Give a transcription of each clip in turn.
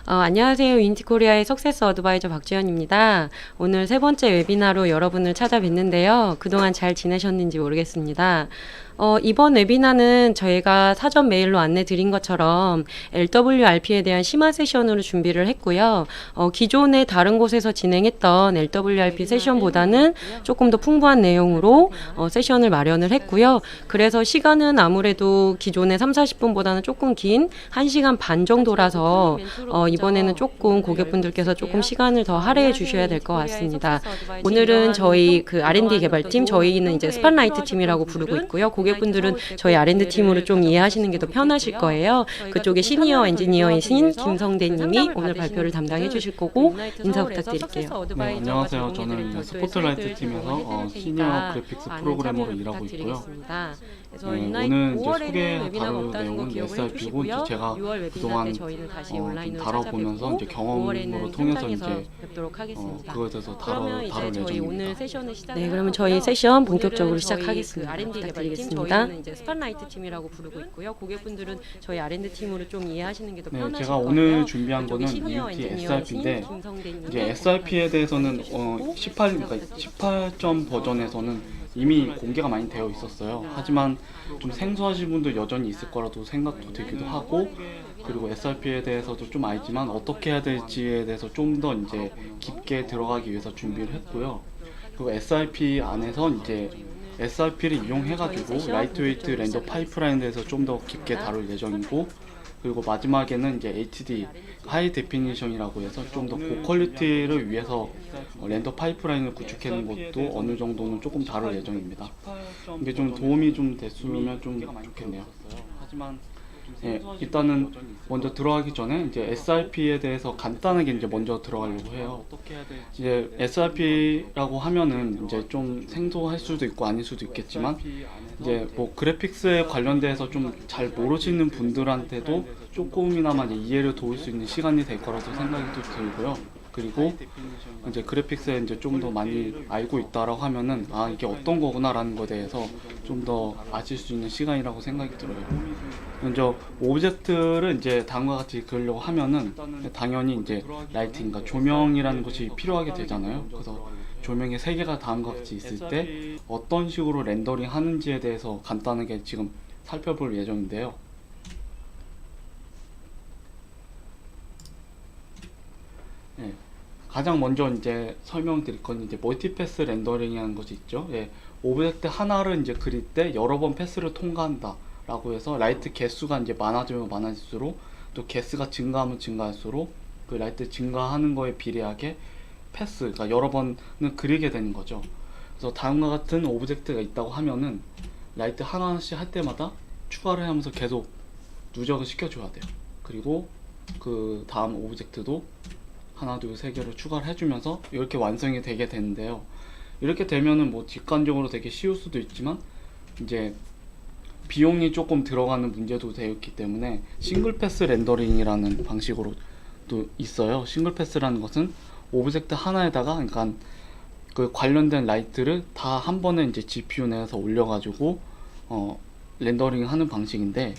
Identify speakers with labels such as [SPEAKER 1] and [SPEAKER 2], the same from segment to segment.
[SPEAKER 1] 안녕하세요. 윈티코리아의 석세스 어드바이저 박지연입니다. 오늘 세 번째 웨비나로 여러분을 찾아뵙는데요. 그동안 잘 지내셨는지 모르겠습니다. 이번 웨비나는 저희가 사전 메일로 안내 드린 것처럼 LWRP에 대한 심화 세션으로 준비를 했고요. 기존에 다른 곳에서 진행했던 LWRP 세션보다는 조금 더 풍부한 내용으로 세션을 마련을 했고요. 그래서 시간은 아무래도 기존의 30-40분보다는 조금 긴 1시간 반 정도라서 이번에는 조금 고객분들께서 조금 시간을 더 할애해 주셔야 될 것 같습니다. 오늘은 저희 그 R&D 개발팀, 저희는 이제 스팟라이트 팀이라고 부르고 있고요. 고객분들은 저희 R&D 팀으로 좀 이해하시는 게 더 편하실 거예요. 그쪽에 시니어 엔지니어이신 김성대 님이 오늘 발표를 담당해 주실 거고 인사 부탁드릴게요.
[SPEAKER 2] 네, 안녕하세요. 저는 스포트라이트 팀에서 시니어 그래픽스 프로그래머로 일하고 있고요. 오늘 이제 소개할 다룰 내용은 SRP고 제가 그동안 좀 다뤄보면서 이제 경험으로 통해서 이제 그거에 대해서 다룰 예정입니다.
[SPEAKER 1] 네, 그러면 저희 세션 본격적으로 시작하겠습니다. R&D 부탁드리겠습니다. 이제 스팟라이트 팀이라고 부르고 있고요. 고객분들은 저희 R&D 팀으로 좀 이해하시는 게 더 편하실 거예요.
[SPEAKER 2] 제가 오늘 준비한 거는 Unity SRP인데 이제 SRP에 대해서는 18점 버전에서는 이미 공개가 많이 되어 있었어요. 하지만 좀 생소하신 분도 여전히 있을 거라도 생각도 들기도 하고, 그리고 SRP에 대해서도 좀 알지만 어떻게 해야 될지에 대해서 좀 더 이제 깊게 들어가기 위해서 준비를 했고요. 그리고 SRP 안에서 이제 SRP를 이용해가지고 라이트웨이트 렌더 파이프라인에 대해서 좀 더 깊게 다룰 예정이고, 그리고 마지막에는 이제 HD 하이 데피니션이라고 해서 좀 더 고퀄리티를 위해서 렌더 파이프라인을 구축하는 것도 어느 정도는 조금 다룰 예정입니다. 이게 좀 도움이 좀 됐으면 좀 좋겠네요. 네, 일단은 먼저 들어가기 전에 이제 SRP에 대해서 간단하게 이제 먼저 들어가려고 해요. 이제 SRP라고 하면은 이제 좀 생소할 수도 있고 아닐 수도 있겠지만, 이제 뭐 그래픽스에 관련돼서 좀 잘 모르시는 분들한테도 조금이나마 이해를 도울 수 있는 시간이 될 거라고 생각이 또 들고요. 그리고 이제 그래픽스에 이제 좀 더 많이 알고 있다라고 하면은 이게 어떤 거구나라는 거에 대해서 좀 더 아실 수 있는 시간이라고 생각이 들어요. 먼저 오브젝트를 이제 다음과 같이 그리려고 하면은 당연히 이제 라이팅, 그러니까 조명이라는 것이 필요하게 되잖아요. 그래서 조명의 세 개가 다음과 같이 있을 때 어떤 식으로 렌더링 하는지에 대해서 간단하게 지금 살펴볼 예정인데요. 네, 가장 먼저 이제 설명드릴 건 이제 멀티패스 렌더링이라는 것이 있죠. 오브젝트 하나를 이제 그릴 때 여러 번 패스를 통과한다 라고 해서 라이트 개수가 이제 많아지면 많아질수록, 또 개수가 증가하면 증가할수록 그 라이트 증가하는 거에 비례하게 패스, 그러니까 여러 번은 그리게 되는 거죠. 그래서 다음과 같은 오브젝트가 있다고 하면은 라이트 하나씩 할 때마다 추가를 하면서 계속 누적을 시켜줘야 돼요. 그리고 그 다음 오브젝트도 하나, 둘, 세 개로 추가를 해주면서 이렇게 완성이 되게 되는데요. 이렇게 되면은 뭐 직관적으로 되게 쉬울 수도 있지만 이제 비용이 조금 들어가는 문제도 되어 있기 때문에 싱글 패스 렌더링이라는 방식으로 또 있어요. 싱글 패스라는 것은 오브젝트 하나에다가, 그러니까 그 관련된 라이트를 다 한 번에 이제 GPU 내에서 올려가지고 렌더링 하는 방식인데,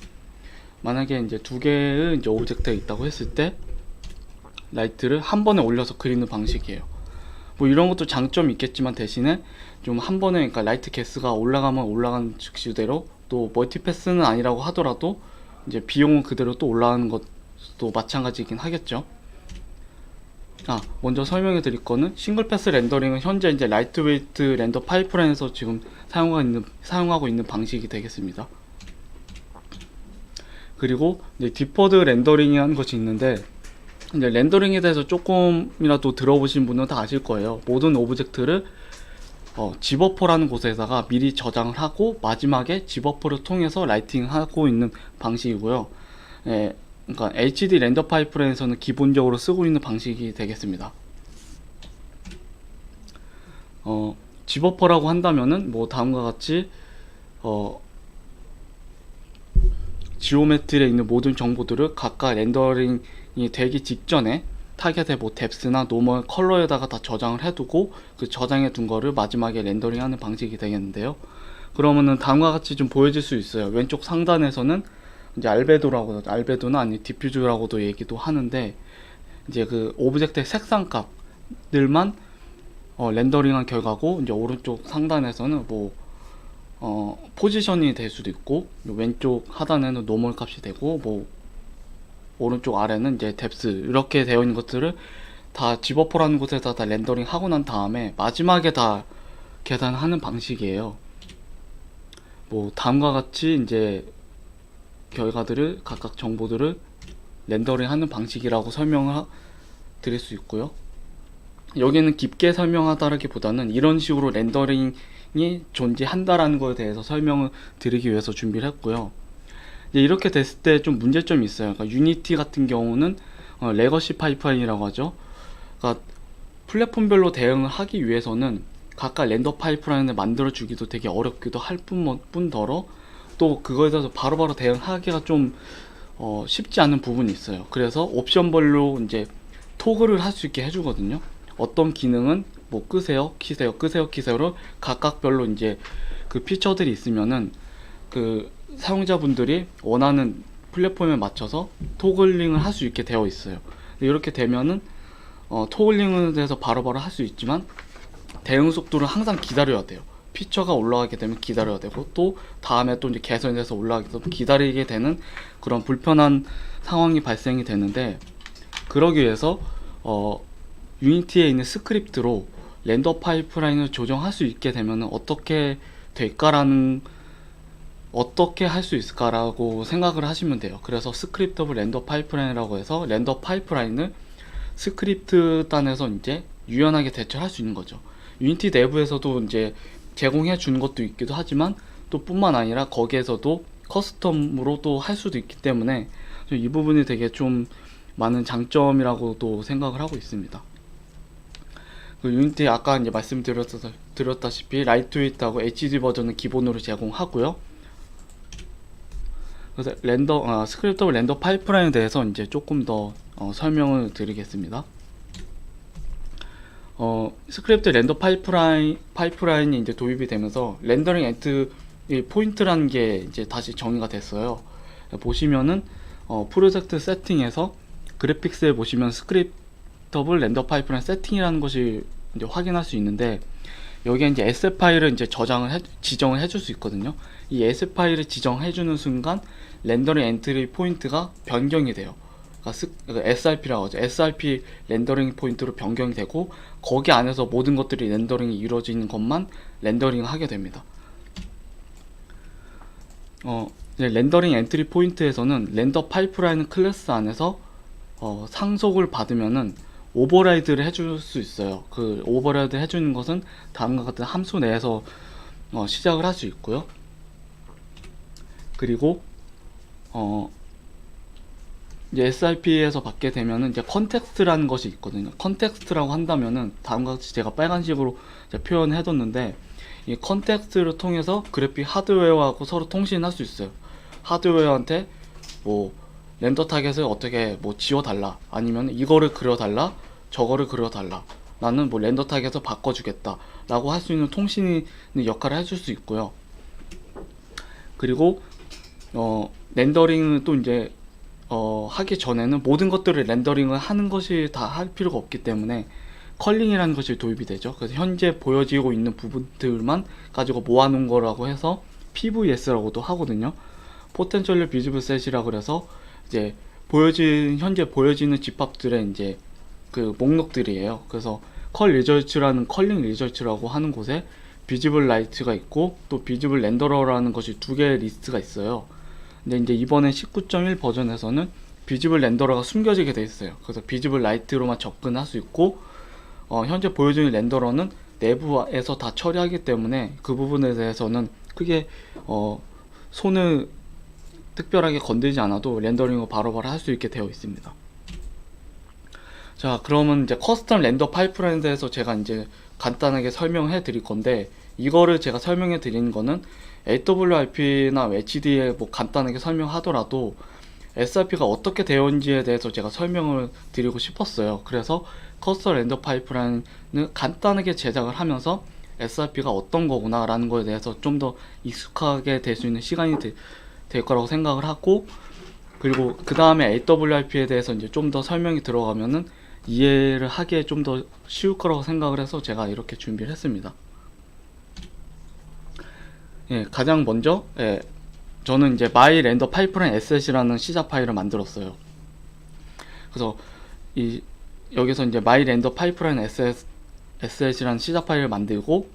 [SPEAKER 2] 만약에 이제 두 개의 이제 오브젝트가 있다고 했을 때 라이트를 한 번에 올려서 그리는 방식이에요. 뭐 이런 것도 장점이 있겠지만 대신에 좀 한 번에, 그러니까 라이트 개수가 올라가면 올라가는 즉시대로, 또 멀티패스는 아니라고 하더라도 이제 비용은 그대로 또 올라가는 것도 마찬가지이긴 하겠죠. 먼저 설명해 드릴 거는 싱글 패스 렌더링은 현재 이제 라이트웨이트 렌더 파이프라인에서 지금 사용하고 있는 방식이 되겠습니다. 그리고 이제 디퍼드 렌더링이라는 것이 있는데, 이제 렌더링에 대해서 조금이라도 들어보신 분은 다 아실 거예요. 모든 오브젝트를 집어퍼라는 곳에다가 미리 저장을 하고 마지막에 집어퍼를 통해서 라이팅하고 있는 방식이고요. 그러니까 HD 렌더 파이프라인에서는 기본적으로 쓰고 있는 방식이 되겠습니다. 집어퍼라고 한다면은 뭐 다음과 같이 지오메트리에 있는 모든 정보들을 각각 렌더링이 되기 직전에 타겟의 뭐 뎁스나 노멀 컬러에다가 다 저장을 해두고 그 저장해 둔 거를 마지막에 렌더링 하는 방식이 되겠는데요. 그러면은 다음과 같이 좀 보여질 수 있어요. 왼쪽 상단에서는 이제 알베도는 아니 디퓨즈라고도 얘기도 하는데, 이제 그 오브젝트의 색상 값들만 렌더링한 결과고, 이제 오른쪽 상단에서는 뭐 포지션이 될 수도 있고, 왼쪽 하단에는 노멀 값이 되고, 뭐 오른쪽 아래는 이제 뎁스, 이렇게 되어 있는 것들을 다 집어포라는 곳에서 다 렌더링 하고 난 다음에 마지막에 다 계산하는 방식이에요. 뭐 다음과 같이 이제 결과들을, 각각 정보들을 렌더링 하는 방식이라고 설명을 드릴 수 있고요. 여기는 깊게 설명하다라기보다는 이런 식으로 렌더링이 존재한다라는 것에 대해서 설명을 드리기 위해서 준비를 했고요. 이제 이렇게 됐을 때 좀 문제점이 있어요. 그러니까 유니티 같은 경우는 레거시 파이프라인이라고 하죠. 그러니까 플랫폼별로 대응을 하기 위해서는 각각 렌더 파이프라인을 만들어 주기도 되게 어렵기도 할 뿐더러, 또 그거에 대해서 바로바로 대응하기가 좀 쉽지 않은 부분이 있어요. 그래서 옵션별로 이제 토글을 할 수 있게 해주거든요. 어떤 기능은 뭐 끄세요, 키세요, 끄세요, 키세요를 각각별로 이제 그 피처들이 있으면은 그 사용자분들이 원하는 플랫폼에 맞춰서 토글링을 할 수 있게 되어 있어요. 이렇게 되면은 토글링에 대해서 바로바로 할 수 있지만 대응 속도를 항상 기다려야 돼요. 피처가 올라가게 되면 기다려야 되고, 또 다음에 또 이제 개선이 돼서 올라가게 되면 기다리게 되는 그런 불편한 상황이 발생이 되는데, 그러기 위해서 유니티에 있는 스크립트로 렌더 파이프라인을 조정할 수 있게 되면 어떻게 할 수 있을까라고 생각을 하시면 돼요. 그래서 스크립터블 렌더 파이프라인이라고 해서 렌더 파이프라인을 스크립트 단에서 이제 유연하게 대처할 수 있는 거죠. 유니티 내부에서도 이제 제공해 주는 것도 있기도 하지만, 또 뿐만 아니라 거기에서도 커스텀으로 또 할 수도 있기 때문에 이 부분이 되게 좀 많은 장점이라고도 생각을 하고 있습니다. 그 유니티 아까 이제 말씀드렸다시피 라이트웨이트하고 HD 버전은 기본으로 제공하고요. 그래서 스크립터블 렌더 파이프라인에 대해서 이제 조금 더 설명을 드리겠습니다. 스크립트 렌더 파이프라인이 이제 도입이 되면서 렌더링 엔트 포인트라는 게 이제 다시 정의가 됐어요. 보시면은 프로젝트 세팅에서 그래픽스에 보시면 스크립터블 렌더 파이프라인 세팅이라는 것이 이제 확인할 수 있는데, 여기에 이제 SF 파일을 이제 지정을 해줄 수 있거든요. 이 SF 파일을 지정해주는 순간 렌더링 엔트리 포인트가 변경이 돼요. 그러니까 SRP라고 하죠. SRP 렌더링 포인트로 변경이 되고, 거기 안에서 모든 것들이 렌더링이 이루어지는 것만 렌더링을 하게 됩니다. 렌더링 엔트리 포인트에서는 렌더 파이프라인 클래스 안에서 상속을 받으면은 오버라이드를 해줄 수 있어요. 그 오버라이드 해주는 것은 다음과 같은 함수 내에서 시작을 할 수 있고요. 그리고 이제 SRP에서 받게 되면은 이제 컨텍스트라는 것이 있거든요. 컨텍스트라고 한다면은 다음과 같이 제가 빨간식으로 표현해뒀는데, 이 컨텍스트를 통해서 그래픽 하드웨어하고 서로 통신할 수 있어요. 하드웨어한테 뭐 렌더 타겟을 어떻게 뭐 지워달라, 아니면 이거를 그려달라, 저거를 그려달라, 나는 뭐 렌더 타겟을 바꿔주겠다 라고 할 수 있는 통신의 역할을 해줄 수 있고요. 그리고 렌더링은 또 이제 하기 전에는 모든 것들을 렌더링을 하는 것이 다 할 필요가 없기 때문에 컬링이라는 것이 도입이 되죠. 그래서 현재 보여지고 있는 부분들만 가지고 모아놓은 거라고 해서 PVS라고도 하거든요. 포텐셜 비즈블 셋이라고 그래서 이제 현재 보여지는 집합들의 이제 그 목록들이에요. 그래서 컬 리저츠라는 컬링 리저츠라고 하는 곳에 비즈블 라이트가 있고, 또 비즈블 렌더러라는 것이 두 개의 리스트가 있어요. 근데 이제 이번에 19.1 버전에서는 비즈블 렌더러가 숨겨지게 돼 있어요. 그래서 비즈블 라이트로만 접근할 수 있고, 현재 보여주는 렌더러는 내부에서 다 처리하기 때문에 그 부분에 대해서는 크게 손을 특별하게 건들지 않아도 렌더링을 바로바로 할 수 있게 되어 있습니다. 자, 그러면 이제 커스텀 렌더 파이프라인에 대해서 제가 이제 간단하게 설명해 드릴 건데, 이거를 제가 설명해 드리는 거는 AWRP나 HD에 뭐 간단하게 설명하더라도 SRP가 어떻게 되어 있는지에 대해서 제가 설명을 드리고 싶었어요. 그래서 커스텀 렌더 파이프라인을 간단하게 제작을 하면서 SRP가 어떤 거구나 라는 거에 대해서 좀 더 익숙하게 될 수 있는 시간이 될 거라고 생각을 하고, 그리고 그 다음에 AWRP에 대해서 이제 좀 더 설명이 들어가면은 이해를 하기에 좀 더 쉬울 거라고 생각을 해서 제가 이렇게 준비를 했습니다. 예, 가장 먼저 저는 이제 my render pipeline asset이라는 시작 파일을 만들었어요. 그래서 여기서 이제 my render pipeline asset이라는 시작 파일을 만들고,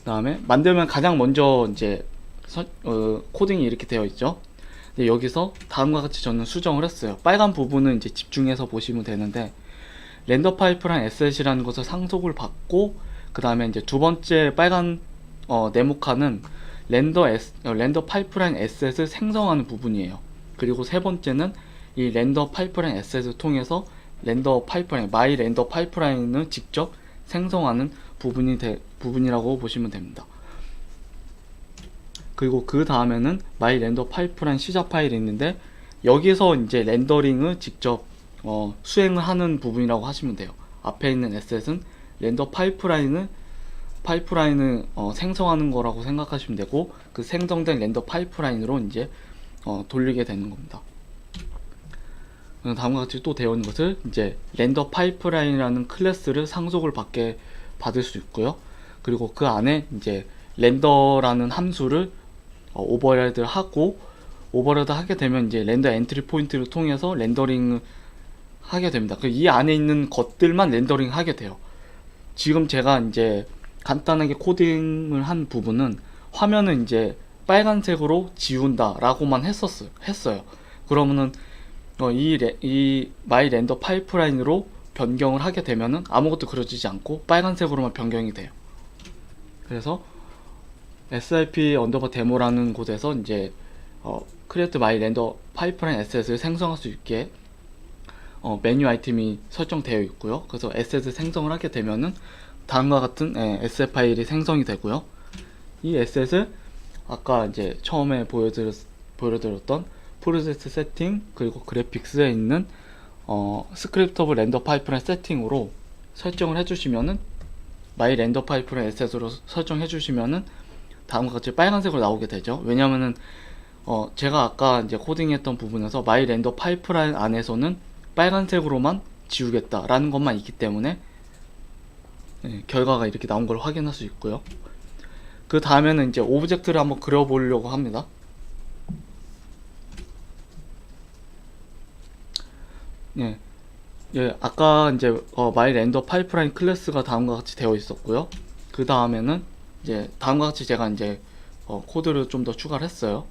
[SPEAKER 2] 그다음에 만들면 가장 먼저 이제 코딩이 이렇게 되어 있죠. 근데 여기서 다음과 같이 저는 수정을 했어요. 빨간 부분은 이제 집중해서 보시면 되는데, 렌더 파이프라인 에셋이라는 것을 상속을 받고, 그 다음에 이제 두 번째 빨간 네모칸은 렌더 파이프라인 에셋을 생성하는 부분이에요. 그리고 세 번째는 이 렌더 파이프라인 에셋을 통해서 마이 렌더 파이프라인을 직접 생성하는 부분이라고 보시면 됩니다. 그리고 그 다음에는 마이 렌더 파이프라인 시작 파일이 있는데, 여기서 이제 렌더링을 직접 수행을 하는 부분이라고 하시면 돼요. 앞에 있는 에셋은 렌더 파이프라인을 생성하는 거라고 생각하시면 되고, 그 생성된 렌더 파이프라인으로 이제 돌리게 되는 겁니다. 다음과 같이 또 되어 있는 것을 이제 렌더 파이프라인이라는 클래스를 상속을 받을 수 있고요. 그리고 그 안에 이제 렌더라는 함수를 오버라이드를 하게 되면 이제 렌더 엔트리 포인트를 통해서 렌더링을 하게 됩니다. 이 안에 있는 것들만 렌더링 하게 돼요. 지금 제가 이제 간단하게 코딩을 한 부분은 화면을 이제 빨간색으로 지운다 라고만 했어요. 그러면은 이 마이 렌더 파이프라인으로 변경을 하게 되면은 아무것도 그려지지 않고 빨간색으로만 변경이 돼요. 그래서 srp 언더바 데모라는 곳에서 이제 create my render pipeline asset을 생성할 수 있게 메뉴 아이템이 설정되어 있고요. 그래서 에셋을 생성을 하게 되면은 다음과 같은 에셋 파일이 생성이 되고요. 이 에셋을 아까 이제 처음에 보여드렸던 프로세스 세팅 그리고 그래픽스에 있는 스크립터블 렌더 파이프라인 세팅으로 설정을 해주시면은 마이 렌더 파이프라인 에셋으로 설정해 주시면은 다음과 같이 빨간색으로 나오게 되죠. 왜냐면은 제가 아까 이제 코딩했던 부분에서 마이 렌더 파이프라인 안에서는 빨간색으로만 지우겠다라는 것만 있기 때문에 결과가 이렇게 나온 걸 확인할 수 있고요. 그 다음에는 이제 오브젝트를 한번 그려보려고 합니다. 아까 이제 마이 렌더 파이프라인 클래스가 다음과 같이 되어 있었고요. 그 다음에는 이제 다음과 같이 제가 이제 코드를 좀 더 추가를 했어요.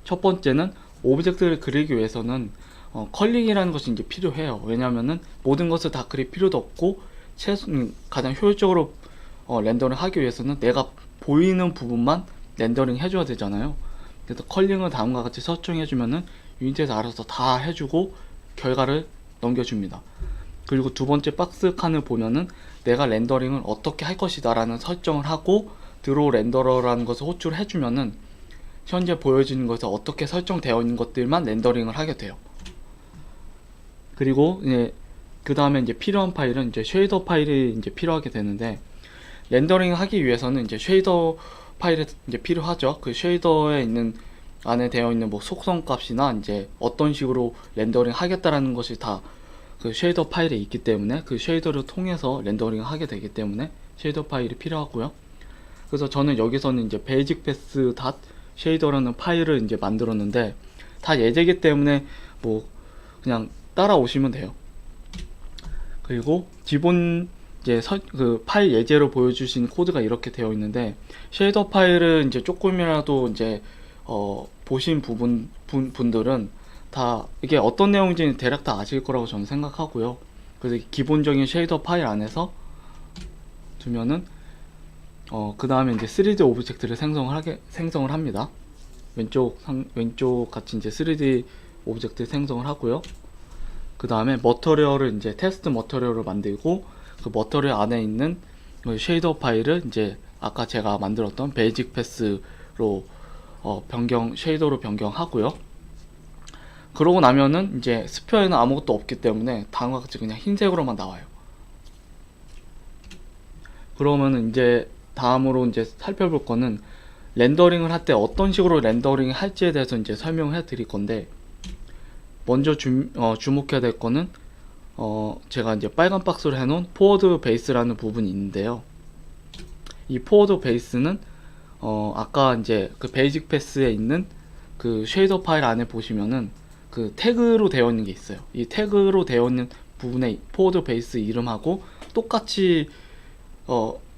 [SPEAKER 2] 첫 번째는 오브젝트를 그리기 위해서는 컬링이라는 것이 이제 필요해요. 왜냐면은 모든 것을 다 그릴 필요도 없고 가장 효율적으로 렌더링 하기 위해서는 내가 보이는 부분만 렌더링 해줘야 되잖아요. 그래서 컬링을 다음과 같이 설정해주면은 유니티에서 알아서 다 해주고 결과를 넘겨줍니다. 그리고 두 번째 박스 칸을 보면은 내가 렌더링을 어떻게 할 것이다 라는 설정을 하고 드로우 렌더러라는 것을 호출을 해주면은 현재 보여지는 것에 어떻게 설정되어 있는 것들만 렌더링을 하게 돼요. 그리고 그 다음에 이제 필요한 파일은 이제 쉐이더 파일이 이제 필요하게 되는데, 렌더링 하기 위해서는 이제 쉐이더 파일이 이제 필요하죠. 그 쉐이더에 있는 안에 되어 있는 뭐 속성 값이나 이제 어떤 식으로 렌더링 하겠다라는 것이 다 그 쉐이더 파일에 있기 때문에 그 쉐이더를 통해서 렌더링을 하게 되기 때문에 쉐이더 파일이 필요하고요. 그래서 저는 여기서는 이제 베이직 패스 닷 쉐이더라는 파일을 이제 만들었는데, 다 예제이기 때문에 뭐 그냥 따라오시면 돼요. 그리고 기본 이제 그 파일 예제로 보여주신 코드가 이렇게 되어 있는데, 쉐이더 파일을 이제 조금이라도 이제 보신 분들은 다 이게 어떤 내용인지 대략 다 아실 거라고 저는 생각하고요. 그래서 기본적인 쉐이더 파일 안에서 두면은 그 다음에 이제 3D 오브젝트를 생성을 합니다. 왼쪽 같이 이제 3D 오브젝트 생성을 하고요. 그 다음에 머터리얼을 이제 테스트 머터리얼을 만들고, 그 머터리얼 안에 있는 쉐이더 파일을 이제 아까 제가 만들었던 베이직 패스로 쉐이더로 변경하고요. 그러고 나면은 이제 스피어에는 아무것도 없기 때문에 다음과 같이 그냥 흰색으로만 나와요. 그러면은 이제 다음으로 이제 살펴볼 거는 렌더링을 할 때 어떤 식으로 렌더링을 할지에 대해서 이제 설명을 해 드릴 건데, 먼저 주목해야 될 거는 제가 이제 빨간 박스로 해놓은 포워드 베이스라는 부분이 있는데요. 이 포워드 베이스는 아까 이제 그 베이직 패스에 있는 그 쉐이더 파일 안에 보시면은 그 태그로 되어 있는 게 있어요. 이 태그로 되어 있는 부분에 포워드 베이스 이름하고 똑같이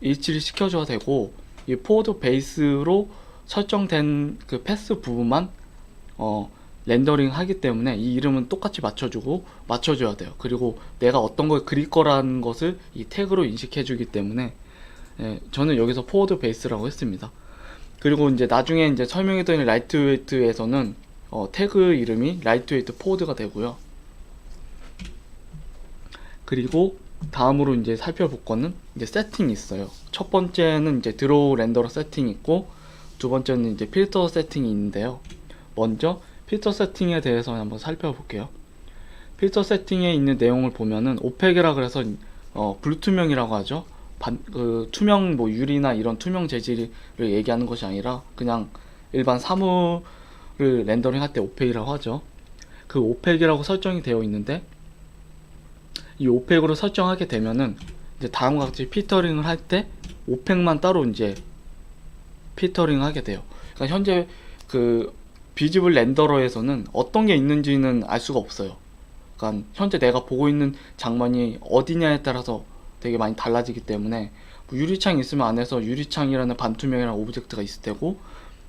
[SPEAKER 2] 일치를 시켜줘야 되고, 이 포워드 베이스로 설정된 그 패스 부분만 렌더링 하기 때문에 이 이름은 똑같이 맞춰줘야 돼요. 그리고 내가 어떤 걸 그릴 거라는 것을 이 태그로 인식해 주기 때문에, 예, 저는 여기서 포워드 베이스라고 했습니다. 그리고 이제 나중에 이제 설명했던 라이트웨이트에서는 태그 이름이 라이트웨이트 포워드가 되고요. 그리고 다음으로 이제 살펴볼 거는 이제 세팅이 있어요. 첫 번째는 이제 드로우 렌더러 세팅이 있고, 두 번째는 이제 필터 세팅이 있는데요. 먼저 필터 세팅에 대해서 한번 살펴볼게요. 필터 세팅에 있는 내용을 보면은 오펙이라 그래서 불투명이라고 하죠. 투명 뭐 유리나 이런 투명 재질을 얘기하는 것이 아니라 그냥 일반 사물을 렌더링 할 때 오펙이라고 하죠. 그 오펙이라고 설정이 되어 있는데, 이 오펙으로 설정하게 되면은 이제 다음과 같이 필터링을 할 때 오펙만 따로 이제 필터링을 하게 돼요. 그러니까 현재 그 비지블 렌더러에서는 어떤 게 있는지는 알 수가 없어요. 그러니까 현재 내가 보고 있는 장면이 어디냐에 따라서 되게 많이 달라지기 때문에, 뭐 유리창이 있으면 안에서 유리창이라는 반투명이라는 오브젝트가 있을 테고,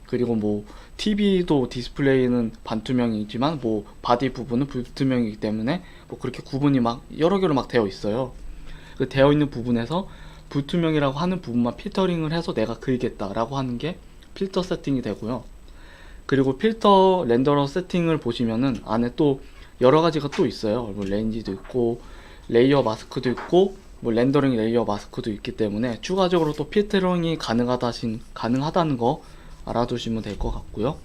[SPEAKER 2] 그리고 뭐 TV도 디스플레이는 반투명이지만 뭐 바디 부분은 불투명이기 때문에 뭐 그렇게 구분이 막 여러 개로 막 되어 있어요. 그 되어 있는 부분에서 불투명이라고 하는 부분만 필터링을 해서 내가 그리겠다라고 하는 게 필터 세팅이 되고요. 그리고 필터 렌더러 세팅을 보시면은 안에 또 여러 가지가 또 있어요. 뭐 렌즈도 있고 레이어 마스크도 있고 뭐 렌더링 레이어 마스크도 있기 때문에 추가적으로 또 필터링이 가능하다는 거 알아두시면 될 것 같고요.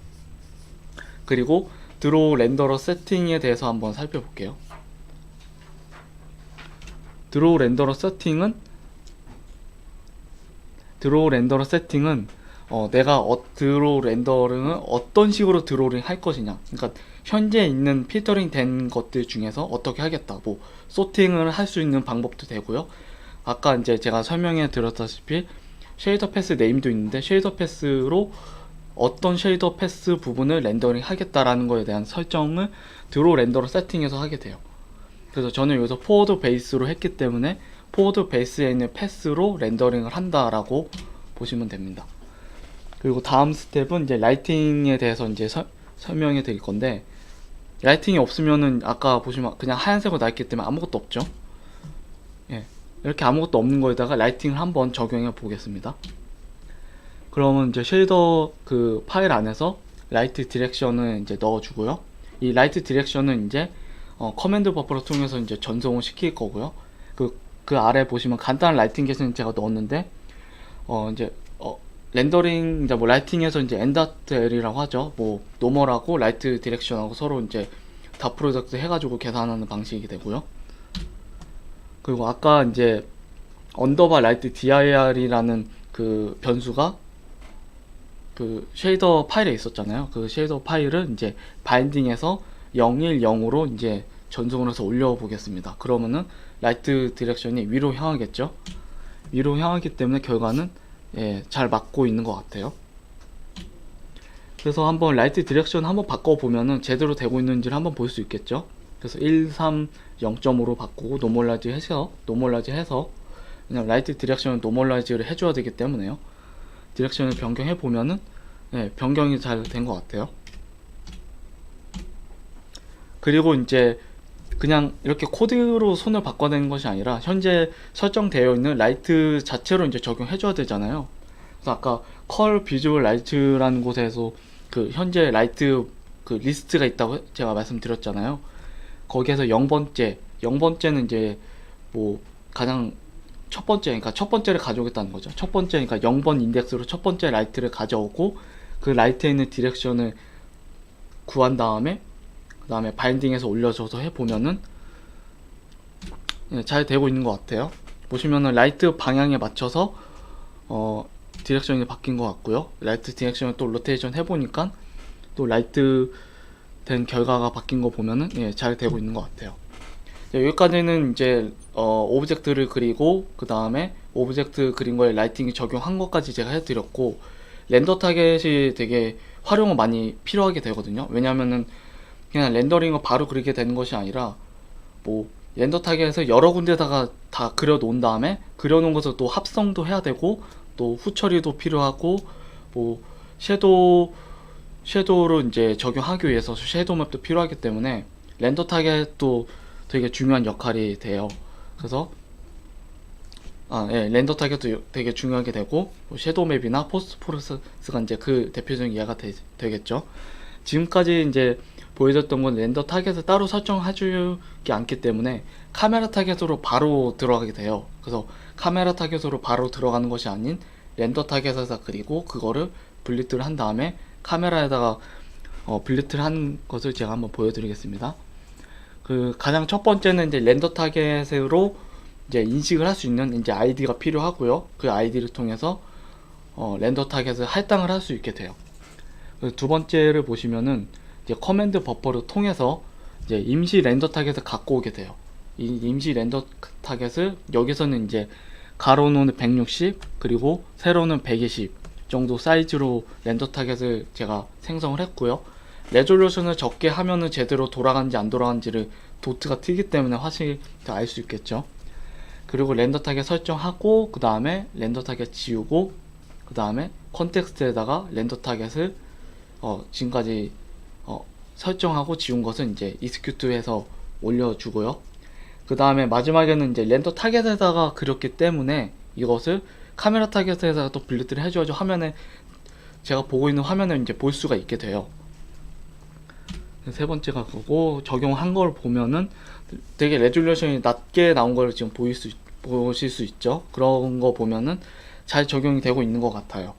[SPEAKER 2] 그리고 드로우 렌더러 세팅에 대해서 한번 살펴볼게요. 드로우 렌더러 세팅은 내가 드로우 렌더링을 어떤 식으로 드로잉 할 것이냐, 그러니까 현재 있는 필터링 된 것들 중에서 어떻게 하겠다, 뭐 소팅을 할 수 있는 방법도 되고요. 아까 이제 제가 설명해 드렸다시피 쉐이더 패스 네임도 있는데, 쉐이더 패스로 어떤 쉐이더 패스 부분을 렌더링 하겠다라는 거에 대한 설정을 드로우 렌더러 세팅에서 하게 돼요. 그래서 저는 여기서 포워드 베이스로 했기 때문에 포워드 베이스에 있는 패스로 렌더링을 한다라고 보시면 됩니다. 그리고 다음 스텝은 이제 라이팅에 대해서 이제 설명해 드릴 건데, 라이팅이 없으면은 아까 보시면 그냥 하얀색으로 나있기 때문에 아무것도 없죠. 예, 이렇게 아무것도 없는 거에다가 라이팅을 한번 적용해 보겠습니다. 그러면 이제 쉐이더 그 파일 안에서 라이트 디렉션을 이제 넣어주고요. 이 라이트 디렉션은 이제 커맨드 버퍼를 통해서 이제 전송을 시킬 거고요. 그 아래 보시면 간단한 라이팅 개수는 제가 넣었는데, 이제 렌더링 이제 뭐 라이팅에서 이제 엔드아트L이라고 하죠. 뭐 노멀하고 라이트 디렉션하고 서로 이제 다 프로덕트 해가지고 계산하는 방식이 되고요. 그리고 아까 이제 언더바 라이트 dir이라는 그 변수가 그 쉐이더 파일에 있었잖아요. 그 쉐이더 파일을 이제 바인딩해서 010으로 이제 전송을 해서 올려보겠습니다. 그러면은 라이트 디렉션이 위로 향하겠죠. 위로 향하기 때문에 결과는 잘 맞고 있는 것 같아요. 그래서 한번 라이트 디렉션 한번 바꿔보면은 제대로 되고 있는지를 한번 볼 수 있겠죠. 그래서 1, 3, 0.5로 바꾸고 노멀라이즈 해서 그냥 라이트 디렉션은 노멀라이즈를 해줘야 되기 때문에요. 디렉션을 변경해 보면은 변경이 잘 된 것 같아요. 그리고 이제 그냥 이렇게 코드로 손을 바꿔내는 것이 아니라 현재 설정되어 있는 라이트 자체로 이제 적용해줘야 되잖아요. 그래서 아까 컬 비주얼 라이트라는 곳에서 그 현재 라이트 그 리스트가 있다고 제가 말씀드렸잖아요. 거기에서 0번째는 이제 뭐 가장 첫 번째를 가져오겠다는 거죠. 첫 번째, 그러니까 0번 인덱스로 첫 번째 라이트를 가져오고 그 라이트에 있는 디렉션을 구한 다음에 그 다음에 바인딩해서 올려줘서 해보면은 잘 되고 있는 것 같아요. 보시면은 라이트 방향에 맞춰서 디렉션이 바뀐 것 같고요. 라이트 디렉션을 또 로테이션 해보니까 또 라이트 된 결과가 바뀐 거 보면은 잘 되고 있는 것 같아요. 여기까지는 이제 오브젝트를 그리고 그 다음에 오브젝트 그린 거에 라이팅이 적용한 것까지 제가 해드렸고, 렌더 타겟이 되게 활용을 많이 필요하게 되거든요. 왜냐면은 그냥 렌더링을 바로 그리게 되는 것이 아니라 뭐 렌더 타겟에서 여러 군데다가 다 그려 놓은 다음에 그려 놓은 것을 또 합성도 해야 되고 또 후처리도 필요하고 뭐 섀도우를 이제 적용하기 위해서 섀도우 맵도 필요하기 때문에 렌더 타겟도 되게 중요한 역할이 돼요. 그래서 렌더 타겟도 되게 중요하게 되고 뭐 섀도우 맵이나 포스포러스가 이제 그 대표적인 예가 되겠죠. 지금까지 이제 보여줬던 건 렌더 타겟을 따로 설정해주지 않기 때문에 카메라 타겟으로 바로 들어가게 돼요. 그래서 카메라 타겟으로 바로 들어가는 것이 아닌 렌더 타겟에서 그리고 그거를 블리트를 한 다음에 카메라에다가 블리트를 한 것을 제가 한번 보여드리겠습니다. 그 가장 첫 번째는 이제 렌더 타겟으로 이제 인식을 할 수 있는 이제 아이디가 필요하고요. 그 아이디를 통해서 렌더 타겟을 할당을 할 수 있게 돼요. 두 번째를 보시면은 이제 커맨드 버퍼를 통해서 이제 임시 렌더 타겟을 갖고 오게 돼요. 이 임시 렌더 타겟을 여기서는 이제 가로는 160 그리고 세로는 120 정도 사이즈로 렌더 타겟을 제가 생성을 했고요. 레졸루션을 적게 하면은 제대로 돌아가는지 안 돌아가는지를 도트가 튀기 때문에 확실히 알 수 있겠죠. 그리고 렌더 타겟 설정하고 그 다음에 렌더 타겟 지우고 그 다음에 컨텍스트에다가 렌더 타겟을 지금까지 설정하고 지운 것은 이제 execute해서 올려주고요. 그 다음에 마지막에는 이제 렌더 타겟에다가 그렸기 때문에 이것을 카메라 타겟에다가 또 블리트를 해줘야죠. 화면에 제가 보고 있는 화면을 이제 볼 수가 있게 돼요. 세 번째가 그거고, 적용한 걸 보면은 되게 레졸루션이 낮게 나온 걸 지금 보실 수 있죠. 그런 거 보면은 잘 적용이 되고 있는 것 같아요.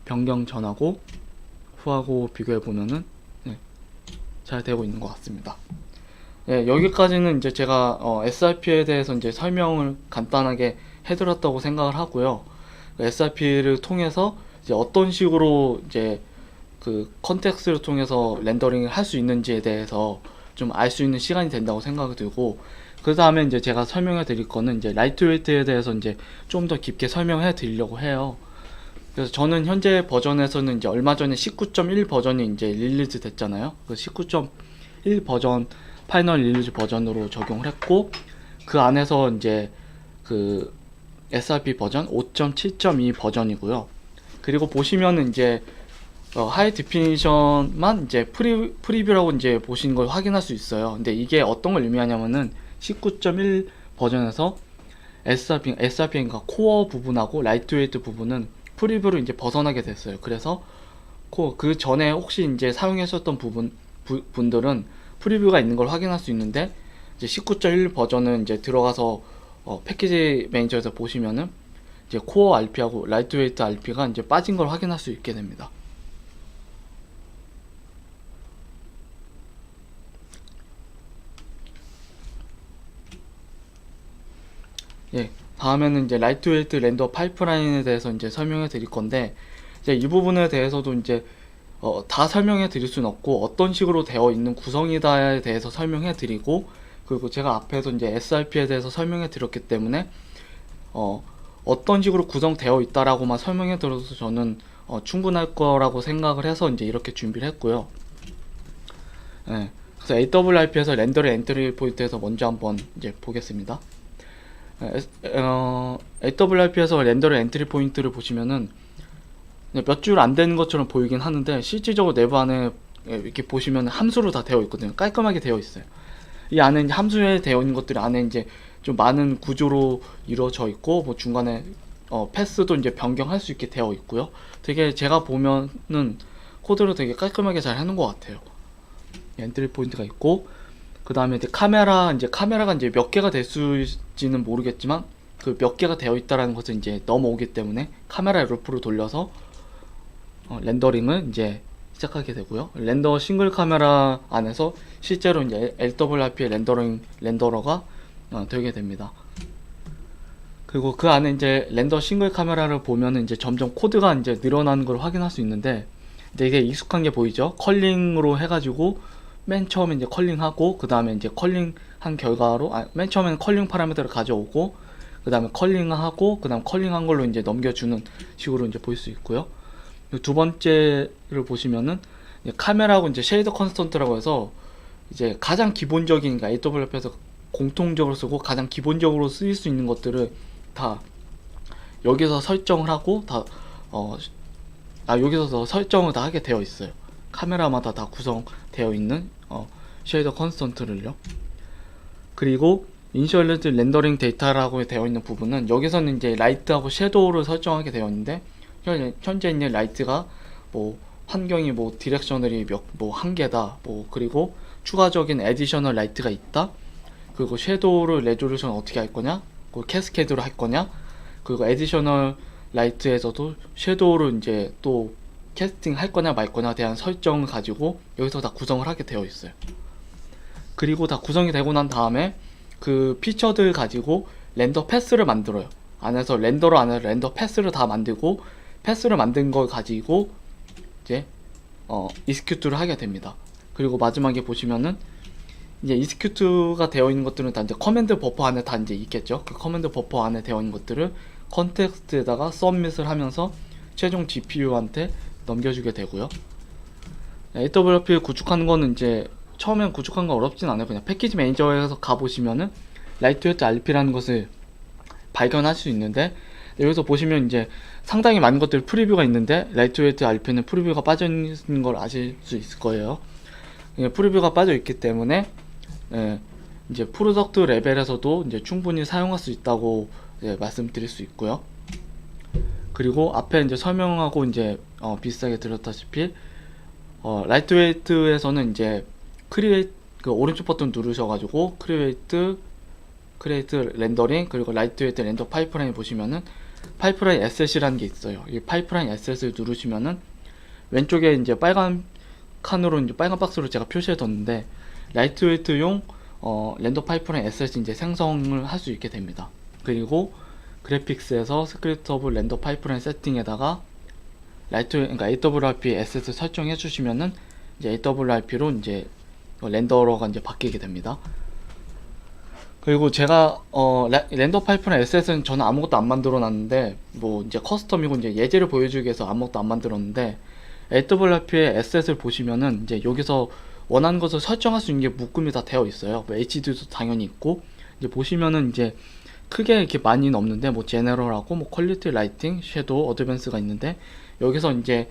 [SPEAKER 2] 변경 전하고 후하고 비교해 보면은 잘 되고 있는 것 같습니다. 여기까지는 이제 제가 SRP에 대해서 이제 설명을 간단하게 해드렸다고 생각을 하고요. SRP를 통해서 이제 어떤 식으로 이제 그 컨텍스트를 통해서 렌더링을 할 수 있는지에 대해서 좀 알 수 있는 시간이 된다고 생각이 들고, 그 다음에 이제 제가 설명해 드릴 거는 이제 라이트웨이트에 대해서 이제 좀 더 깊게 설명해 드리려고 해요. 그래서 저는 현재 버전에서는 이제 얼마 전에 19.1 버전이 이제 릴리즈 됐잖아요. 그 19.1 버전 파이널 릴리즈 버전으로 적용을 했고, 그 안에서 이제 그 SRP 버전 5.7.2 버전이고요. 그리고 보시면은 이제 하이 디피니션만 이제 프리뷰라고 이제 보신 걸 확인할 수 있어요. 근데 이게 어떤 걸 의미하냐면은 19.1 버전에서 SRP가 코어 부분하고 라이트웨이트 부분은 프리뷰로 이제 벗어나게 됐어요. 그래서 그 전에 혹시 이제 사용하셨던 분들은 프리뷰가 있는 걸 확인할 수 있는데, 이제 19.1 버전은 이제 들어가서 패키지 매니저에서 보시면은 이제 코어 RP하고 라이트웨이트 RP가 이제 빠진 걸 확인할 수 있게 됩니다. 다음에는 이제 라이트웨이트 렌더 파이프라인에 대해서 이제 설명해 드릴 건데, 이제 이 부분에 대해서도 이제 다 설명해 드릴 수는 없고 어떤 식으로 되어 있는 구성이다에 대해서 설명해 드리고, 그리고 제가 앞에서 이제 SRP에 대해서 설명해 드렸기 때문에 어떤 식으로 구성되어 있다라고만 설명해 드려도 저는 충분할 거라고 생각을 해서 이제 이렇게 준비를 했고요. 그래서 AWRP에서 렌더링 엔트리 포인트에서 먼저 한번 이제 보겠습니다. AWRP에서 렌더링 엔트리 포인트를 보시면은 몇 줄 안 되는 것처럼 보이긴 하는데, 실질적으로 내부 안에 이렇게 보시면 함수로 다 되어 있거든요. 깔끔하게 되어 있어요. 이 안에 이제 함수에 되어 있는 것들이 안에 이제 좀 많은 구조로 이루어져 있고, 뭐 중간에 패스도 이제 변경할 수 있게 되어 있고요. 되게 제가 보면은 코드를 되게 깔끔하게 잘 해놓은 것 같아요. 엔트리 포인트가 있고, 그 다음에 이제 카메라가 이제 몇 개가 될지는 모르겠지만 그 몇 개가 되어 있다라는 것은 이제 넘어오기 때문에 카메라 루프로 돌려서 렌더링을 이제 시작하게 되고요. 렌더 싱글 카메라 안에서 실제로 이제 LWRP의 렌더러가 되게 됩니다. 그리고 그 안에 이제 렌더 싱글 카메라를 보면은 이제 점점 코드가 이제 늘어나는 걸 확인할 수 있는데, 근데 이게 익숙한 게 보이죠? 컬링으로 해가지고 맨 처음에 이제 컬링하고 그 다음에 이제 컬링한 결과로 맨 처음에는 컬링 파라미터를 가져오고 그 다음에 컬링하고 그 다음 컬링한 걸로 이제 넘겨주는 식으로 이제 볼 수 있고요. 두 번째를 보시면은 이제 카메라하고 이제 쉐이더 컨스턴트라고 해서 이제 가장 기본적인, 그러니까 AWF에서 공통적으로 쓰고 가장 기본적으로 쓰일 수 있는 것들을 다 여기서 설정을 하고 여기서 설정을 다 하게 되어 있어요. 카메라마다 다 구성되어 있는 쉐이더 컨스턴트를요. 그리고 이니셜리즈 렌더링 데이터라고 되어 있는 부분은 여기서는 이제 라이트하고 섀도우를 설정하게 되어 있는데 현재 있는 라이트가 뭐 환경이 뭐 디렉셔널이 한 개다, 뭐 그리고 추가적인 에디셔널 라이트가 있다, 그리고 섀도우를 레졸루션 어떻게 할 거냐, 그 캐스케이드로 할 거냐, 그리고 에디셔널 라이트에서도 섀도우를 이제 또 캐스팅 할 거냐 말 거냐에 대한 설정을 가지고 여기서 다 구성을 하게 되어 있어요. 그리고 다 구성이 되고 난 다음에 그 피처들 가지고 렌더 패스를 만들어요. 안에서 렌더 패스를 다 만들고, 패스를 만든 걸 가지고 이제 이스큐트를 하게 됩니다. 그리고 마지막에 보시면은 이제 이스큐트가 되어 있는 것들은 다 이제 커맨드 버퍼 안에 다 이제 있겠죠. 그 커맨드 버퍼 안에 되어 있는 것들을 컨텍스트에다가 서밋을 하면서 최종 GPU한테 넘겨주게 되고요. AWP를 구축하는 거는 이제 처음엔 구축한 거 어렵진 않아요. 그냥 패키지 매니저에서 가보시면은 라이트웨이트 RP라는 것을 발견할 수 있는데, 여기서 보시면 이제 상당히 많은 것들 프리뷰가 있는데 라이트웨이트 RP는 프리뷰가 빠져 있는 걸 아실 수 있을 거예요. 프리뷰가 빠져 있기 때문에 이제 프로덕트 레벨에서도 이제 충분히 사용할 수 있다고 말씀드릴 수 있고요. 그리고 앞에 이제 설명하고 이제 비슷하게 드렸다시피 라이트웨이트에서는 이제 크리에이트 그 오른쪽 버튼 누르셔가지고 크리에이트 렌더링, 그리고 라이트웨이트 렌더 파이프라인 보시면은 파이프라인 에셋이라는 게 있어요. 이 파이프라인 에셋을 누르시면은 왼쪽에 이제 빨간 칸으로 이제 빨간 박스로 제가 표시해 뒀는데 라이트웨이트용 렌더 파이프라인 에셋이 이제 생성을 할 수 있게 됩니다. 그리고 그래픽스에서 스크립트 오브 렌더 파이프라인 세팅에다가 그러니까 AWRP 에셋을 설정해 주시면은 이제 AWRP로 이제 렌더러가 이제 바뀌게 됩니다. 그리고 제가 렌더 파이프라인 에셋은 저는 아무것도 안 만들어 놨는데, 뭐 이제 커스텀이고 이제 예제를 보여주기 위해서 아무것도 안 만들었는데, AWRP의 에셋을 보시면은 이제 여기서 원하는 것을 설정할 수 있는 게 묶음이 다 되어 있어요. 뭐 HD도 당연히 있고, 이제 보시면은 이제 크게 이렇게 많이는 없는데 뭐 제너럴하고 뭐 퀄리티 라이팅, 섀도우, 어드밴스가 있는데, 여기서 이제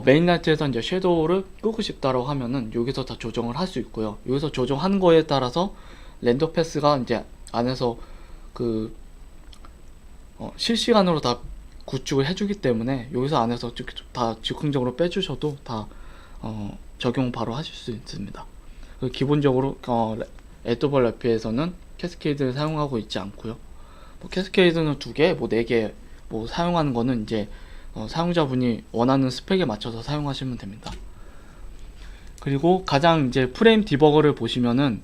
[SPEAKER 2] 메인 라이트에서 이제 섀도우를 끄고 싶다라고 하면은 여기서 다 조정을 할 수 있고요. 여기서 조정하는 거에 따라서 렌더 패스가 이제 안에서 그 실시간으로 다 구축을 해주기 때문에 여기서 안에서 다 즉흥적으로 빼주셔도 다 적용 바로 하실 수 있습니다. 기본적으로 AWRP에서는 캐스케이드를 사용하고 있지 않고요. 뭐 캐스케이드는 2개, 뭐 4개 뭐 사용하는 거는 이제 사용자분이 원하는 스펙에 맞춰서 사용하시면 됩니다. 그리고 가장 이제 프레임 디버거를 보시면은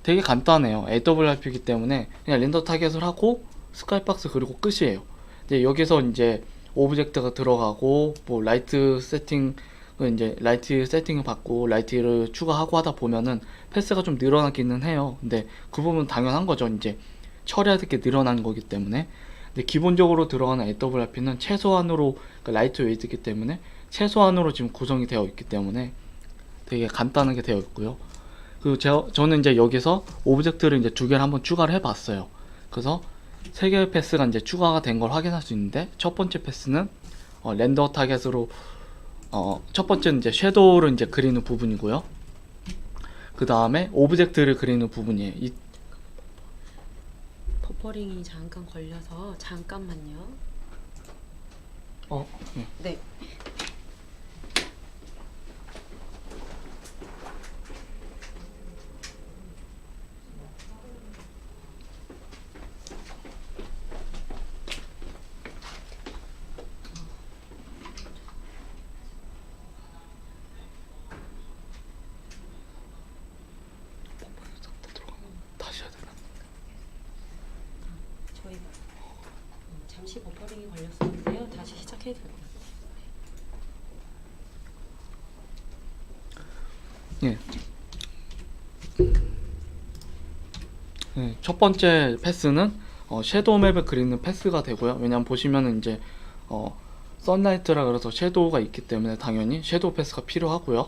[SPEAKER 2] 되게 간단해요. AWRP이기 때문에 그냥 렌더 타겟을 하고 스카이박스 그리고 끝이에요. 이제 여기서 이제 오브젝트가 들어가고 뭐 라이트 세팅을 받고 라이트를 추가하고 하다 보면은 패스가 좀 늘어나기는 해요. 근데 그 부분 당연한 거죠. 이제 처리할 게 늘어난 거기 때문에. 근데 기본적으로 들어가는 AWRP는 최소한으로, 그러니까 라이트웨이트이기 때문에 최소한으로 지금 구성이 되어 있기 때문에 되게 간단하게 되어 있고요. 그리고 저는 이제 여기서 오브젝트를 이제 2개를 한번 추가를 해봤어요. 그래서 3개의 패스가 이제 추가가 된 걸 확인할 수 있는데, 첫 번째 패스는 렌더 타겟으로 첫 번째는 이제 섀도우를 이제 그리는 부분이고요. 그 다음에 오브젝트를 그리는 부분이에요.
[SPEAKER 1] 버퍼링이 잠깐 걸려서 잠깐만요.
[SPEAKER 2] 네.
[SPEAKER 1] 네.
[SPEAKER 2] 다시 해야 되나?
[SPEAKER 1] 저희가 잠시 버퍼링이 걸렸었는데요. 다시 시작해도 될 것 같아요.
[SPEAKER 2] 예. 네, 첫 번째 패스는 섀도우 맵을 그리는 패스가 되고요. 왜냐면 보시면은 이제 선라이트라 그래서 섀도우가 있기 때문에 당연히 섀도우 패스가 필요하고요.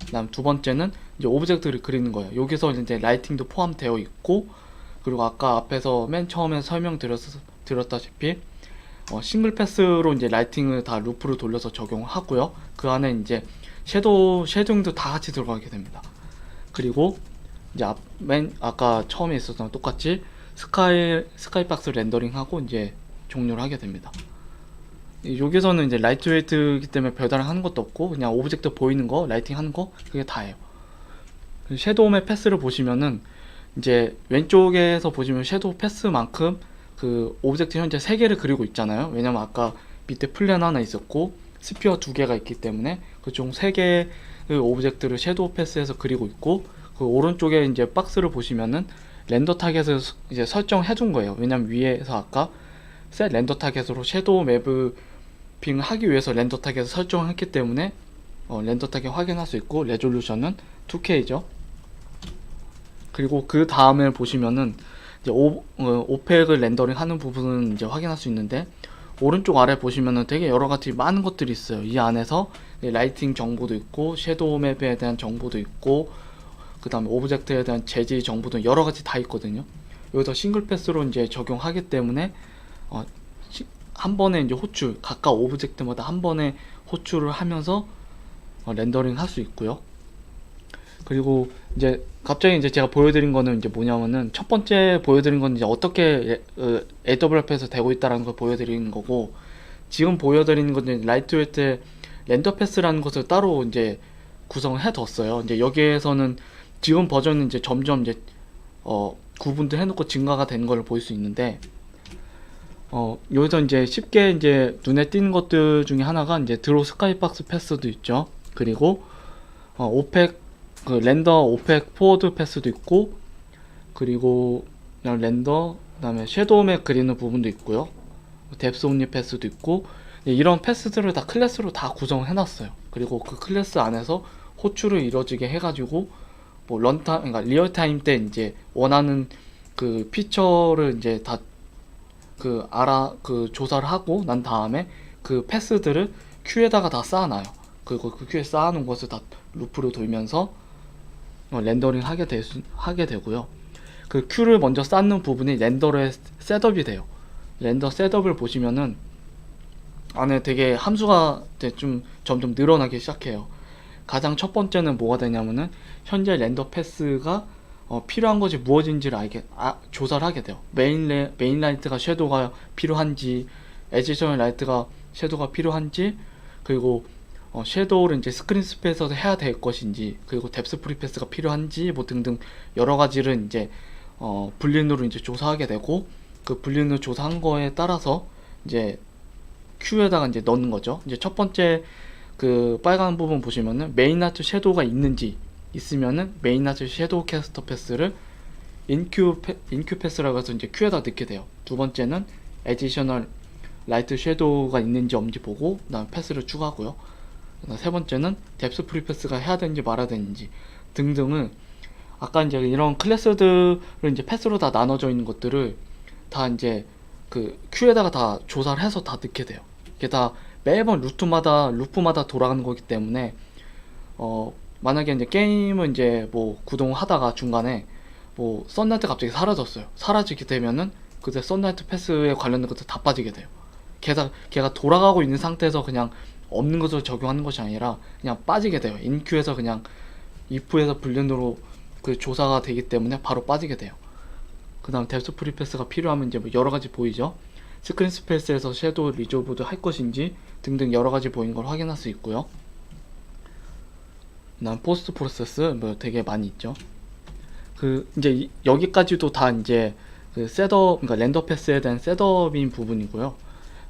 [SPEAKER 2] 그다음 두 번째는 이제 오브젝트를 그리는 거예요. 여기서 이제 라이팅도 포함되어 있고, 그리고 아까 앞에서 맨 처음에 설명드렸다시피 싱글 패스로 이제 라이팅을 다 루프로 돌려서 적용하고요. 그 안에 이제 쉐도잉도 다 같이 들어가게 됩니다. 그리고 이제 아까 처음에 있었던 똑같이 스카이박스 렌더링하고 이제 종료를 하게 됩니다. 여기서는 이제 라이트웨이트이기 때문에 별다른 하는 것도 없고 그냥 오브젝트 보이는 거, 라이팅 하는 거 그게 다예요. 섀도우의 패스를 보시면은 이제 왼쪽에서 보시면 섀도우 패스만큼 그 오브젝트 현재 3개를 그리고 있잖아요. 왜냐면 아까 밑에 플랜 하나 있었고 스피어 2개가 있기 때문에 그총 3개의 오브젝트를 섀도우 패스에서 그리고 있고, 그 오른쪽에 이제 박스를 보시면은 렌더 타겟을 이제 설정해 둔 거예요. 왜냐면 위에서 아까 셋 렌더 타겟으로 섀도우 맵핑을 하기 위해서 렌더 타겟을 설정했기 때문에 렌더 타겟 확인할 수 있고, 레졸루션은 2K죠. 그리고 그 다음에 보시면은 이제 오펙을 렌더링 하는 부분은 이제 확인할 수 있는데, 오른쪽 아래 보시면은 되게 여러 가지 많은 것들이 있어요. 이 안에서 라이팅 정보도 있고 섀도우 맵에 대한 정보도 있고 그 다음에 오브젝트에 대한 재질 정보도 여러 가지 다 있거든요. 여기서 싱글 패스로 이제 적용하기 때문에 한 번에 이제 호출, 각각 오브젝트마다 한 번에 호출을 하면서 렌더링 할 수 있고요. 그리고 이제 갑자기 이제 제가 보여드린 거는 이제 뭐냐면은 첫 번째 보여드린 건 이제 어떻게 AWF에서 되고 있다라는 걸 보여드리는 거고, 지금 보여드리는 건 이제 라이트웨이트 렌더 패스라는 것을 따로 이제 구성을 해뒀어요. 이제 여기에서는 지금 버전은 이제 점점 이제 구분도 해놓고 증가가 되는 걸 볼 수 있는데, 여기서 이제 쉽게 이제 눈에 띄는 것들 중에 하나가 이제 드로우 스카이박스 패스도 있죠. 그리고 오펙 그 렌더 오펙 포워드 패스도 있고, 그리고 그냥 렌더 그다음에 섀도우 맵 그리는 부분도 있고요. 뎁스 옴니 패스도 있고, 이런 패스들을 다 클래스로 다 구성해 놨어요. 그리고 그 클래스 안에서 호출을 이루어지게 해가지고 뭐 런타임, 그러니까 리얼타임 때 이제 원하는 그 피처를 이제 다 조사를 하고 난 다음에 그 패스들을 큐에다가 다 쌓아놔요. 그리고 그 큐에 쌓아놓은 것을 다 루프로 돌면서 렌더링 하게 되고요. 그 큐를 먼저 쌓는 부분이 렌더의 셋업이 돼요. 렌더 셋업을 보시면은 안에 되게 함수가 좀 점점 늘어나기 시작해요. 가장 첫 번째는 뭐가 되냐면은 현재 렌더 패스가 필요한 것이 무엇인지를 조사를 하게 돼요. 메인 라이트가 섀도우가 필요한지, 에디셔널 라이트가 섀도우가 필요한지, 그리고 섀도우를 이제 스크린 스페이스에서 해야 될 것인지, 그리고 뎁스 프리패스가 필요한지 뭐 등등 여러 가지를 이제 불린으로 이제 조사하게 되고, 그 불린으로 조사한 거에 따라서 이제 큐에다가 이제 넣는 거죠. 이제 첫 번째 그 빨간 부분 보시면은 메인 아트 섀도우가 있으면은 메인 아트 섀도우 캐스터 패스를 인큐 패스라고 해서 이제 큐에다 넣게 돼요. 두 번째는 에디셔널 라이트 섀도우가 있는지 없는지 보고 그다음 패스를 추가하고요. 세 번째는 뎁스 프리패스가 해야 되는지 말아야 되는지 등등을 아까 이제 이런 클래스들을 이제 패스로 다 나눠져 있는 것들을 다 이제 그 큐에다가 다 조사를 해서 다 넣게 돼요. 이게 다 매번 루프마다 돌아가는 거기 때문에 만약에 이제 게임을 이제 뭐 구동하다가 중간에 뭐 썬라이트 갑자기 사라졌어요. 사라지게 되면은 그때 썬라이트 패스에 관련된 것들 다 빠지게 돼요. 걔가 돌아가고 있는 상태에서 그냥 없는 것을 적용하는 것이 아니라 그냥 빠지게 돼요. 인큐에서 그냥 if에서 불륜으로 그 조사가 되기 때문에 바로 빠지게 돼요. 그 다음 뎁스 프리패스가 필요하면 이제 뭐 여러 가지 보이죠. 스크린 스페이스에서 섀도우 리조브도 할 것인지 등등 여러 가지 보이는 걸 확인할 수 있고요. 그 다음 포스트 프로세스 뭐 되게 많이 있죠. 그 이제 여기까지도 다 이제 그 셋업, 그러니까 렌더 패스에 대한 셋업인 부분이고요.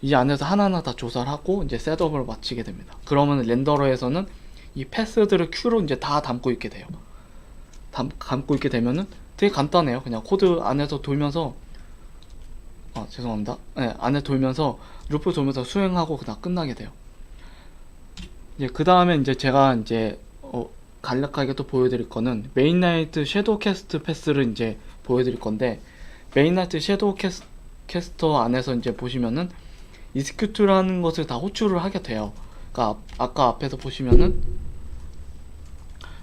[SPEAKER 2] 이 안에서 하나하나 다 조사를 하고 이제 셋업을 마치게 됩니다. 그러면 렌더러에서는 이 패스들을 큐로 이제 다 담고 있게 돼요. 담고 있게 되면은 되게 간단해요. 그냥 코드 안에서 돌면서 죄송합니다. 네, 안에 돌면서 루프 돌면서 수행하고 그냥 끝나게 돼요. 이제 그 다음에 이제 제가 이제 간략하게 또 보여드릴 거는 메인 라이트 섀도우 캐스트 패스를 이제 보여드릴 건데, 메인라이트 섀도우 캐스터 안에서 이제 보시면은 이스큐트라는 것을 다 호출을 하게 돼요. 그러니까 아까 앞에서 보시면은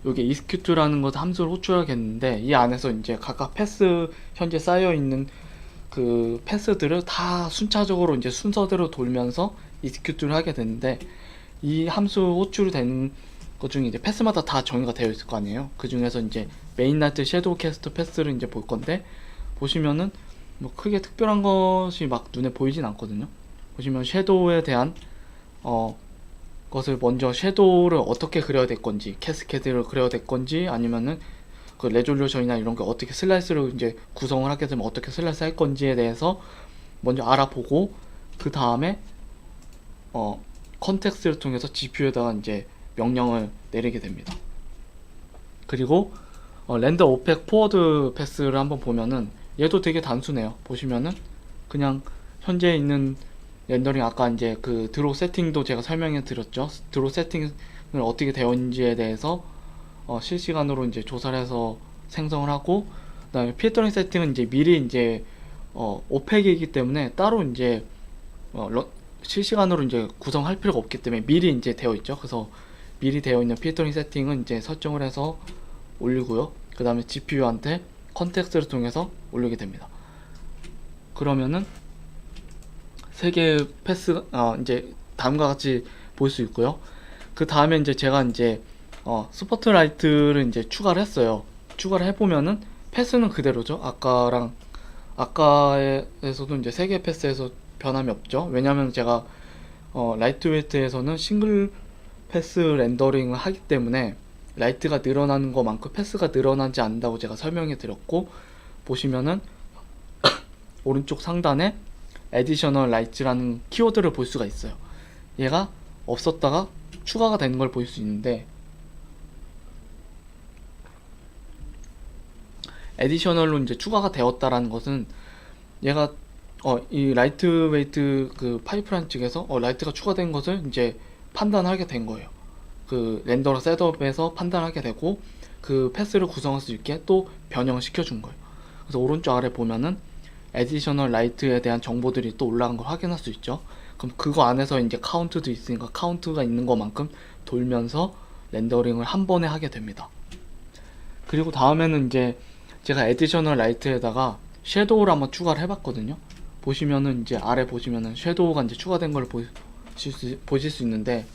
[SPEAKER 2] 여기 이스큐트라는 것 함수를 호출하겠는데, 이 안에서 이제 각각 패스 현재 쌓여 있는 그 패스들을 다 순차적으로 이제 순서대로 돌면서 이스큐트를 하게 되는데, 이 함수 호출이 되는 것 중에 이제 패스마다 다 정의가 되어 있을 거 아니에요. 그 중에서 이제 메인라이트 섀도우 캐스터 패스를 이제 볼 건데, 보시면은 뭐 크게 특별한 것이 막 눈에 보이진 않거든요. 보시면 섀도우에 대한 것을 먼저 섀도우를 어떻게 그려야 될 건지, 캐스케드를 그려야 될 건지, 아니면은 그 레졸루션이나 이런 게 어떻게 슬라이스를 이제 구성을 하게 되면 어떻게 슬라이스 할 건지에 대해서 먼저 알아보고, 그 다음에 컨텍스트를 통해서 GPU에다가 이제 명령을 내리게 됩니다. 그리고 렌더 오펙 포워드 패스를 한번 보면은 얘도 되게 단순해요. 보시면은 그냥 현재 있는 렌더링, 아까 이제 그 드로우 세팅도 제가 설명해 드렸죠. 드로우 세팅을 어떻게 되어 있는지에 대해서 실시간으로 이제 조사를 해서 생성을 하고, 그다음에 필터링 세팅은 이제 미리 이제 오펙이기 때문에 따로 이제 실시간으로 이제 구성할 필요가 없기 때문에 미리 이제 되어 있죠. 그래서 미리 되어 있는 필터링 세팅은 이제 설정을 해서 올리고요. 그 다음에 GPU한테 컨텍스트를 통해서 올리게 됩니다. 그러면은 세 개의 패스 이제 다음과 같이 볼 수 있고요. 그 다음에 이제 제가 이제 스포트라이트를 이제 추가를 했어요. 추가를 해보면은 패스는 그대로죠. 아까에서도 이제 세 개의 패스에서 변함이 없죠. 왜냐면 제가 라이트웨이트에서는 싱글 패스 렌더링을 하기 때문에 라이트가 늘어나는 것만큼 패스가 늘어나지 않는다고 제가 설명해 드렸고, 보시면은 오른쪽 상단에 Additional Lights라는 키워드를 볼 수가 있어요. 얘가 없었다가 추가가 되는 걸 볼 수 있는데, Additional로 이제 추가가 되었다라는 것은 얘가 이 라이트웨이트 그 파이프라인 측에서 라이트가 추가된 것을 이제 판단하게 된 거예요. 그 렌더러 셋업에서 판단하게 되고, 그 패스를 구성할 수 있게 또 변형시켜 준 거예요. 그래서 오른쪽 아래 보면은 Additional Light에 대한 정보들이 또 올라간 걸 확인할 수 있죠. 그럼 그거 안에서 이제 카운트도 있으니까 카운트가 있는 것만큼 돌면서 렌더링을 한 번에 하게 됩니다. 그리고 다음에는 이제 제가 Additional Light에다가 섀도우를 한번 추가를 해봤거든요. 보시면은 이제 아래 보시면은 섀도우가 이제 추가된 걸 보실 수 있는데,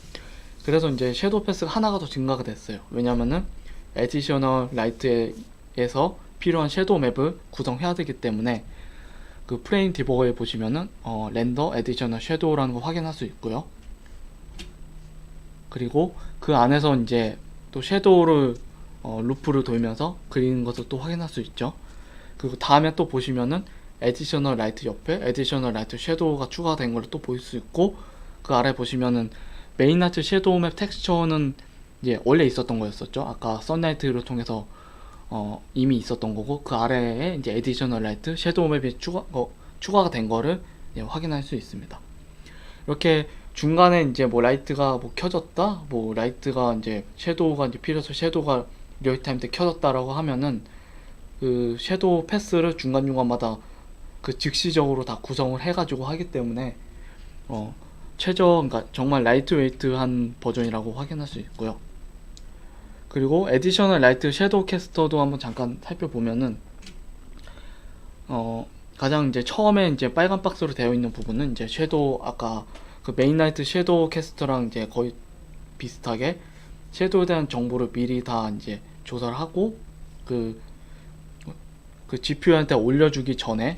[SPEAKER 2] 그래서 이제 섀도우 패스가 하나가 더 증가가 됐어요. 왜냐면은 Additional Light에서 필요한 섀도우 맵을 구성해야 되기 때문에, 그 프레임 디버거에 보시면은 렌더 Additional Shadow라는 거 확인할 수 있고요. 그리고 그 안에서 이제 또 섀도우를 루프를 돌면서 그리는 것을 또 확인할 수 있죠. 그리고 다음에 또 보시면은 Additional Light 옆에 Additional Light Shadow가 추가된 걸 또 볼 수 있고, 그 아래 보시면은 메인 라이트 섀도우 맵 텍스처는 이제 원래 있었던 거였었죠. 아까 선라이트를 통해서 이미 있었던 거고, 그 아래에 이제 Additional Light 섀도우 맵이 추가가 된 거를 확인할 수 있습니다. 이렇게 중간에 이제 뭐 라이트가 뭐 켜졌다, 뭐 라이트가 이제 섀도우가 이제 필요해서 섀도우가 리얼타임 때 켜졌다라고 하면은 그 섀도우 패스를 중간중간마다 그 즉시적으로 다 구성을 해가지고 하기 때문에 그러니까 정말 라이트웨이트한 버전이라고 확인할 수 있고요. 그리고 Additional Light 섀도우 캐스터도 한번 잠깐 살펴보면은 가장 이제 처음에 이제 빨간 박스로 되어 있는 부분은 이제 섀도우, 아까 그 메인 라이트 섀도우 캐스터랑 이제 거의 비슷하게 섀도우에 대한 정보를 미리 다 이제 조사를 하고 그 GPU한테 올려주기 전에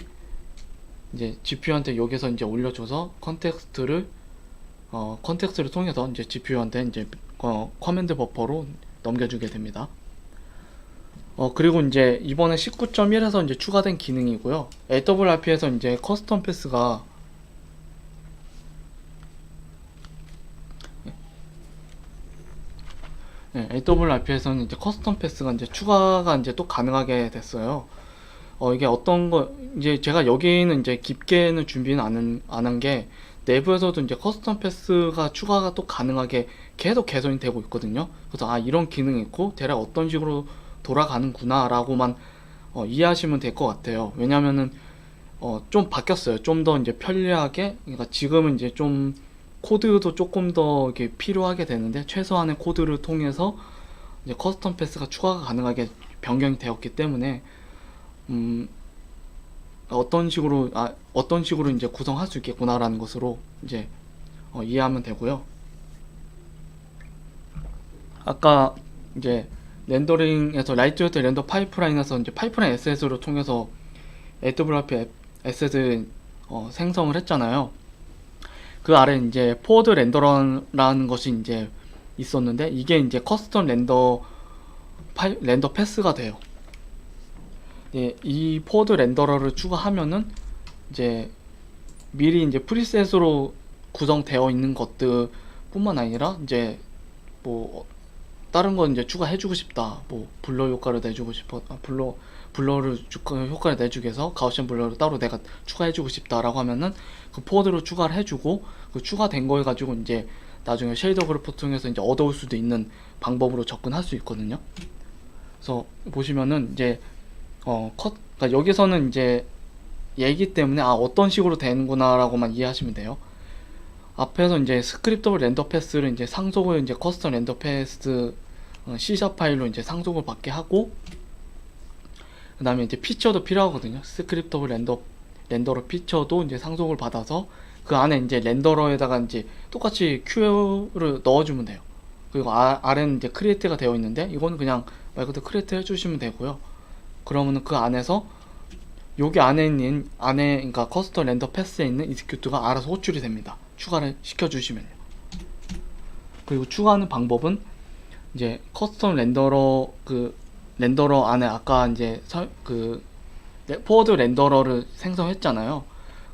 [SPEAKER 2] 이제 GPU한테 여기서 이제 올려줘서 컨텍스트를 통해서 이제 GPU한테 이제 커맨드 버퍼로 넘겨주게 됩니다. 그리고 이제 이번에 19.1에서 이제 추가된 기능이고요. AWRP에서 이제 커스텀 패스가 AWRP에서는 이제 커스텀 패스가 이제 추가가 이제 또 가능하게 됐어요. 이게 어떤 거, 이제 제가 여기는 이제 깊게는 준비는 안 한 게, 내부에서도 이제 커스텀 패스가 추가가 또 가능하게 계속 개선이 되고 있거든요. 그래서 이런 기능이 있고 대략 어떤 식으로 돌아가는구나 라고만 이해하시면 될 것 같아요. 왜냐면은 좀 바뀌었어요. 좀 더 이제 편리하게. 그러니까 지금은 이제 좀 코드도 조금 더 이렇게 필요하게 되는데 최소한의 코드를 통해서 이제 커스텀 패스가 추가가 가능하게 변경이 되었기 때문에 음, 어떤 식으로 이제 구성할 수 있겠구나라는 것으로 이제 이해하면 되고요. 아까 이제 렌더링에서 라이트웨이트 렌더 파이프라인에서 이제 파이프라인 에셋으로 통해서 AWP 에셋을 생성을 했잖아요. 그 아래 이제 포워드 렌더러라는 것이 이제 있었는데 이게 이제 커스텀 렌더 패스가 돼요. 예, 이 포워드 렌더러를 추가하면은 이제 미리 이제 프리셋으로 구성되어 있는 것들뿐만 아니라 이제 뭐 다른 건 이제 추가해주고 싶다. 뭐 블러 효과를 내주고 싶어, 블러를 효과를 내주기 위해서 가우시안 블러를 따로 내가 추가해주고 싶다라고 하면은 그 포워드로 추가를 해주고 그 추가된 거에 가지고 이제 나중에 쉐이더 그래프 통해서 이제 얻어올 수도 있는 방법으로 접근할 수 있거든요. 그래서 보시면은 이제 그러니까 여기서는 이제 얘기 때문에 어떤 식으로 되는구나라고만 이해하시면 돼요. 앞에서 이제 스크립터블 렌더 패스를 이제 상속을 이제 커스텀 렌더 패스 C# 파일로 이제 상속을 받게 하고 그 다음에 이제 피처도 필요하거든요. 스크립터블 렌더러 피처도 이제 상속을 받아서 그 안에 이제 렌더러에다가 이제 똑같이 Q를 넣어주면 돼요. 그리고 아래는 이제 크리에이트가 되어 있는데 이거는 그냥 말 그대로 크리에이트 해주시면 되고요. 그러면은 그 안에서 여기 그러니까 커스텀 렌더 패스에 있는 execute가 알아서 호출이 됩니다. 추가를 시켜주시면요. 그리고 추가하는 방법은 이제 커스텀 렌더러 안에 아까 이제 포워드 렌더러를 생성했잖아요.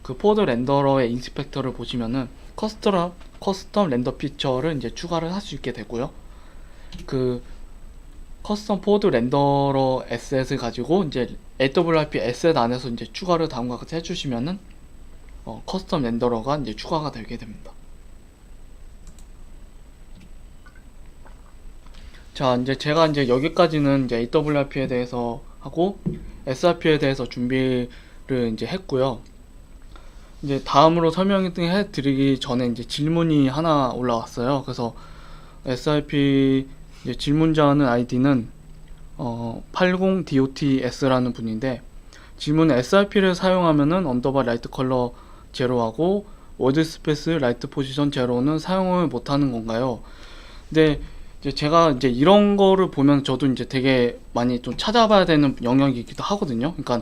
[SPEAKER 2] 그 포워드 렌더러의 인스펙터를 보시면은 커스텀 렌더 피처를 이제 추가를 할 수 있게 되고요. 그 커스텀 포워드 렌더러 에셋을 가지고 이제 AWP 에셋 안에서 이제 추가를 다음과 같이 해주시면은 커스텀 렌더러가 이제 추가가 되게 됩니다. 자, 이제 제가 이제 여기까지는 이제 AWP에 대해서 하고 SRP에 대해서 준비를 이제 했고요. 이제 다음으로 설명해 드리기 전에 이제 질문이 하나 올라왔어요. 그래서 SRP 이제 질문자는 아이디는 80DOTS라는 분인데 질문은 SRP를 사용하면은 언더바 라이트 컬러 제로하고 워드 스페이스 라이트 포지션 제로는 사용을 못하는 건가요? 근데 이제 제가 이제 이런 거를 보면 저도 이제 되게 많이 좀 찾아봐야 되는 영역이기도 하거든요. 그러니까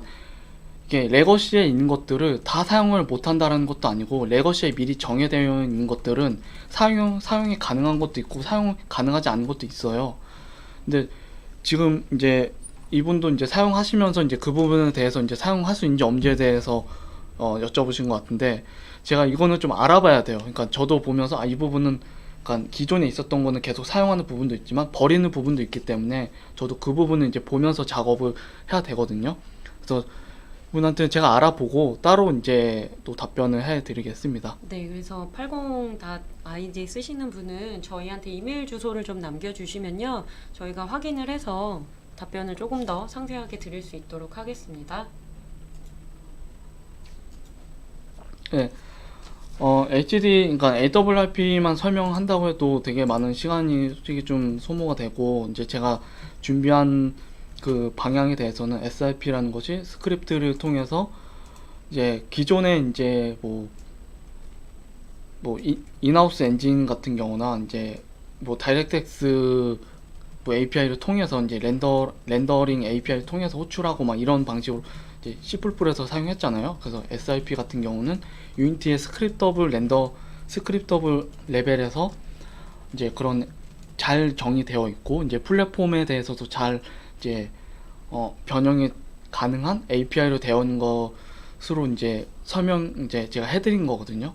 [SPEAKER 2] 이게 레거시에 있는 것들을 다 사용을 못한다라는 것도 아니고 레거시에 미리 정해되어 있는 것들은 사용이 가능한 것도 있고 사용 가능하지 않은 것도 있어요. 근데 지금 이제 이분도 이제 사용하시면서 이제 그 부분에 대해서 이제 사용할 수 있는지 없는지에 대해서 여쭤보신 것 같은데 제가 이거는 좀 알아봐야 돼요. 그러니까 저도 보면서 이 부분은 그러니까 기존에 있었던 거는 계속 사용하는 부분도 있지만 버리는 부분도 있기 때문에 저도 그 부분을 이제 보면서 작업을 해야 되거든요. 그래서 분한테 제가 알아보고 따로 이제 또 답변을 해드리겠습니다.
[SPEAKER 1] 네, 그래서 80.id 쓰시는 분은 저희한테 이메일 주소를 좀 남겨주시면요. 저희가 확인을 해서 답변을 조금 더 상세하게 드릴 수 있도록 하겠습니다.
[SPEAKER 2] 네, HD, 그러니까 AWRP만 설명한다고 해도 되게 많은 시간이 솔직히 좀 소모가 되고, 이제 제가 준비한 그 방향에 대해서는 SRP라는 것이 스크립트를 통해서 이제 기존에 이제 인하우스 엔진 같은 경우나 이제 다이렉트엑스 API를 통해서 이제 렌더링 API를 통해서 호출하고 막 이런 방식으로 이제 C++에서 사용했잖아요. 그래서 SRP 같은 경우는 유니티의 스크립터블 레벨에서 이제 그런 잘 정의되어 있고 이제 플랫폼에 대해서도 잘 이제 변형이 가능한 API로 되어 있는 것으로 이제 이제 제가 해드린 거거든요.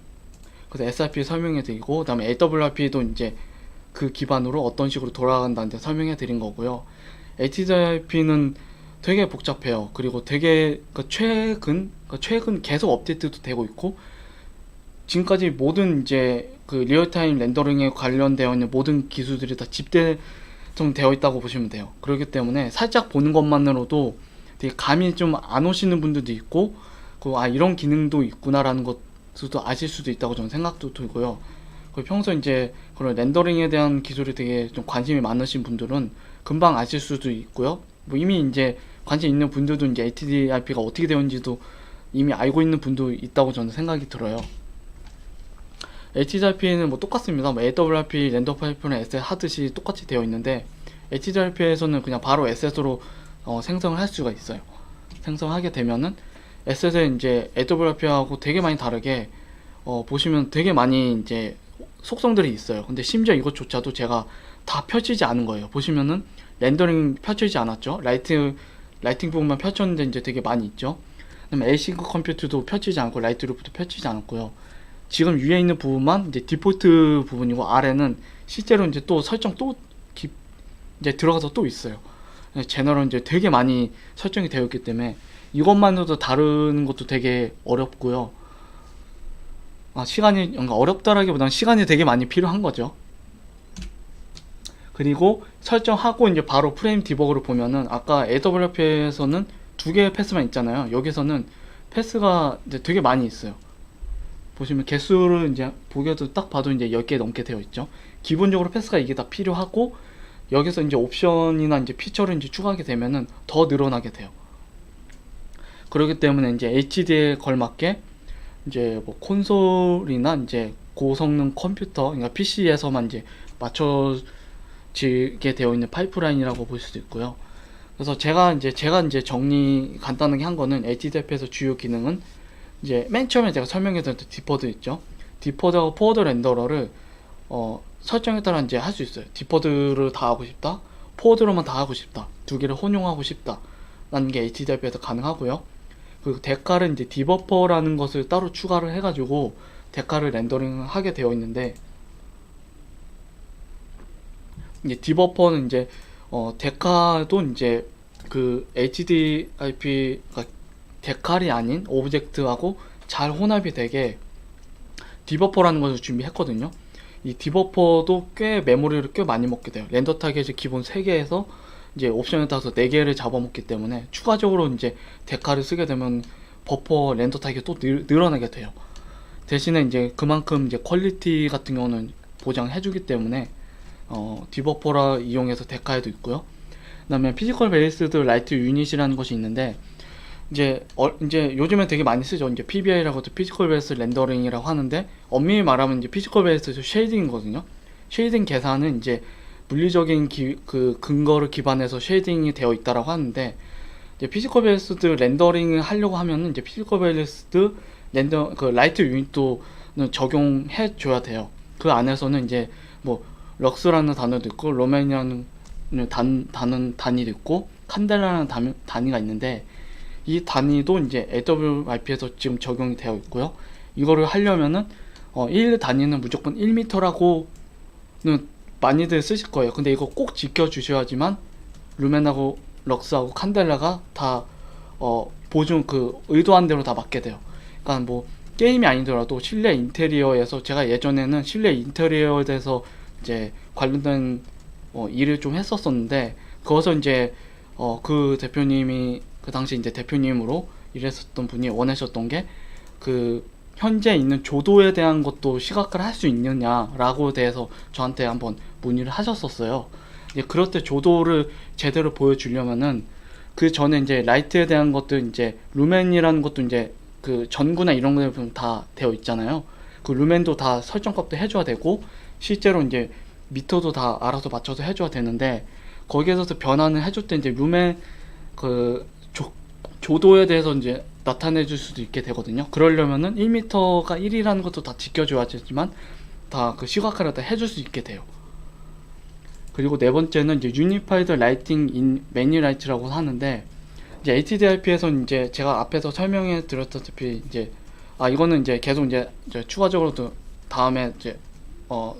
[SPEAKER 2] 그래서 SRP 설명해 드리고 그다음에 AWRP도 이제 그 기반으로 어떤 식으로 돌아간다는데 설명해 드린 거고요. HWRP는 되게 복잡해요. 그리고 되게 최근 계속 업데이트도 되고 있고 지금까지 모든 이제 그 리얼타임 렌더링에 관련되어 있는 모든 기술들이 다 집대성 되어 있다고 보시면 돼요. 그렇기 때문에 살짝 보는 것만으로도 되게 감이 좀 안 오시는 분들도 있고, 아 이런 기능도 있구나라는 것도 아실 수도 있다고 저는 생각도 들고요. 그리고 평소 이제 그런 렌더링에 대한 기술이 되게 좀 관심이 많으신 분들은 금방 아실 수도 있고요. 뭐 이미 이제 관심 있는 분들도 이제 HDRP가 어떻게 되었는지도 이미 알고 있는 분도 있다고 저는 생각이 들어요. HDRP는 뭐 똑같습니다. 뭐 AWRP 렌더 파이프는 에셋 하듯이 똑같이 되어 있는데, HDRP에서는 그냥 바로 에셋으로 생성을 할 수가 있어요. 생성하게 되면은 에셋에 이제 AWRP하고 되게 많이 다르게 보시면 되게 많이 이제 속성들이 있어요. 근데 심지어 이것조차도 제가 다 펼치지 않은 거예요. 보시면은 렌더링 펼치지 않았죠. 라이팅 부분만 펼쳤는데 이제 되게 많이 있죠. 그다음에 에이싱크 컴퓨트도 펼치지 않고 라이트루프도 펼치지 않았고요. 지금 위에 있는 부분만 이제 디폴트 부분이고, 아래는 실제로 이제 또 설정 이제 들어가서 또 있어요. 제너럴 이제 되게 많이 설정이 되어 있기 때문에 이것만으로도 다루는 것도 되게 어렵고요. 시간이, 뭔가 어렵다라기보다는 시간이 되게 많이 필요한 거죠. 그리고 설정하고 이제 바로 프레임 디버그를 보면은, 아까 AWRP에서는 2개의 패스만 있잖아요. 여기서는 패스가 이제 되게 많이 있어요. 보시면 개수를 이제 보기에도 딱 봐도 이제 10개 넘게 되어 있죠. 기본적으로 패스가 이게 다 필요하고, 여기서 이제 옵션이나 이제 피처를 이제 추가하게 되면은 더 늘어나게 돼요. 그렇기 때문에 이제 HD에 걸맞게 이제 뭐 콘솔이나 이제 고성능 컴퓨터, 그러니까 PC에서만 이제 맞춰지게 되어 있는 파이프라인이라고 볼 수도 있고요. 그래서 제가 이제 정리 간단하게 한 거는, HDRP에서 주요 기능은 이제 맨 처음에 제가 설명해드렸던 디퍼드 있죠. 디퍼드하고 포워드 렌더러를 설정에 따라 이제 할 수 있어요. 디퍼드를 다 하고 싶다, 포워드로만 다 하고 싶다, 두 개를 혼용하고 싶다 라는 게 HDRP에서 가능하고요. 그리고 데카를 이제 디버퍼라는 것을 따로 추가를 해가지고 데카를 렌더링을 하게 되어 있는데, 이제 디버퍼는 이제 데카도 이제 그 HDRP가 데칼이 아닌 오브젝트하고 잘 혼합이 되게 디버퍼라는 것을 준비했거든요. 이 디버퍼도 꽤 메모리를 꽤 많이 먹게 돼요. 렌더 타겟이 기본 3개에서 이제 옵션에 따라서 4개를 잡아먹기 때문에, 추가적으로 이제 데칼을 쓰게 되면 버퍼 렌더 타겟이 또 늘어나게 돼요. 대신에 이제 그만큼 이제 퀄리티 같은 경우는 보장해주기 때문에 디버퍼라 이용해서 데칼도 있고요. 그 다음에 피지컬 베이스드 라이트 유닛이라는 것이 있는데, 이제 요즘에 되게 많이 쓰죠. 이제 PBI라고 도 피지컬 베이스 렌더링이라고 하는데, 엄밀히 말하면 이제 피지컬 베이스 쉐이딩이거든요. 쉐이딩 계산은 이제 물리적인 그 근거를 기반해서 쉐이딩이 되어 있다라고 하는데, 이제 피지컬 베이스드 렌더링을 하려고 하면은 이제 피지컬 베이스드 렌더 그 라이트 유닛도 적용해 줘야 돼요. 그 안에서는 이제 뭐 럭스라는 단어도 있고, 로맨이라는 단위도 있고, 칸델라라는 단위가 있는데, 이 단위도 이제 AWRP에서 지금 적용이 되어 있고요. 이거를 하려면은 1 단위는 무조건 1m라고는 많이들 쓰실 거예요. 근데 이거 꼭 지켜 주셔야지만 루멘하고 럭스하고 칸델라가 다 보증 의도한 대로 다 맞게 돼요. 그러니까 뭐 게임이 아니더라도 실내 인테리어에서, 제가 예전에는 실내 인테리어에 대해서 이제 관련된 일을 좀 했었었는데, 그것을 이제 그 대표님이 그 당시 이제 대표님으로 일했었던 분이 원하셨던 게, 그 현재 있는 조도에 대한 것도 시각화를 할 수 있느냐라고 대해서 저한테 한번 문의를 하셨었어요. 이제 그럴 때 조도를 제대로 보여주려면은, 그 전에 이제 라이트에 대한 것들, 이제 루멘이라는 것도 이제 그 전구나 이런 것들 보면 다 되어 있잖아요. 그 루멘도 다 설정값도 해줘야 되고, 실제로 이제 미터도 다 알아서 맞춰서 해줘야 되는데, 거기에서 변환을 해줄 때 이제 루멘 조도에 대해서 이제 나타내 줄 수도 있게 되거든요. 그러려면은 1m가 1이라는 것도 다 지켜줘야지만 다 그 시각화를 다 해줄 수 있게 돼요. 그리고 네 번째는 이제 유니파이드 라이팅 인 매니라이트라고 하는데, 이제 HDRP에서는 이제 제가 앞에서 설명해 드렸다시피 이제 이거는 이제 계속 이제 추가적으로도 다음에 이제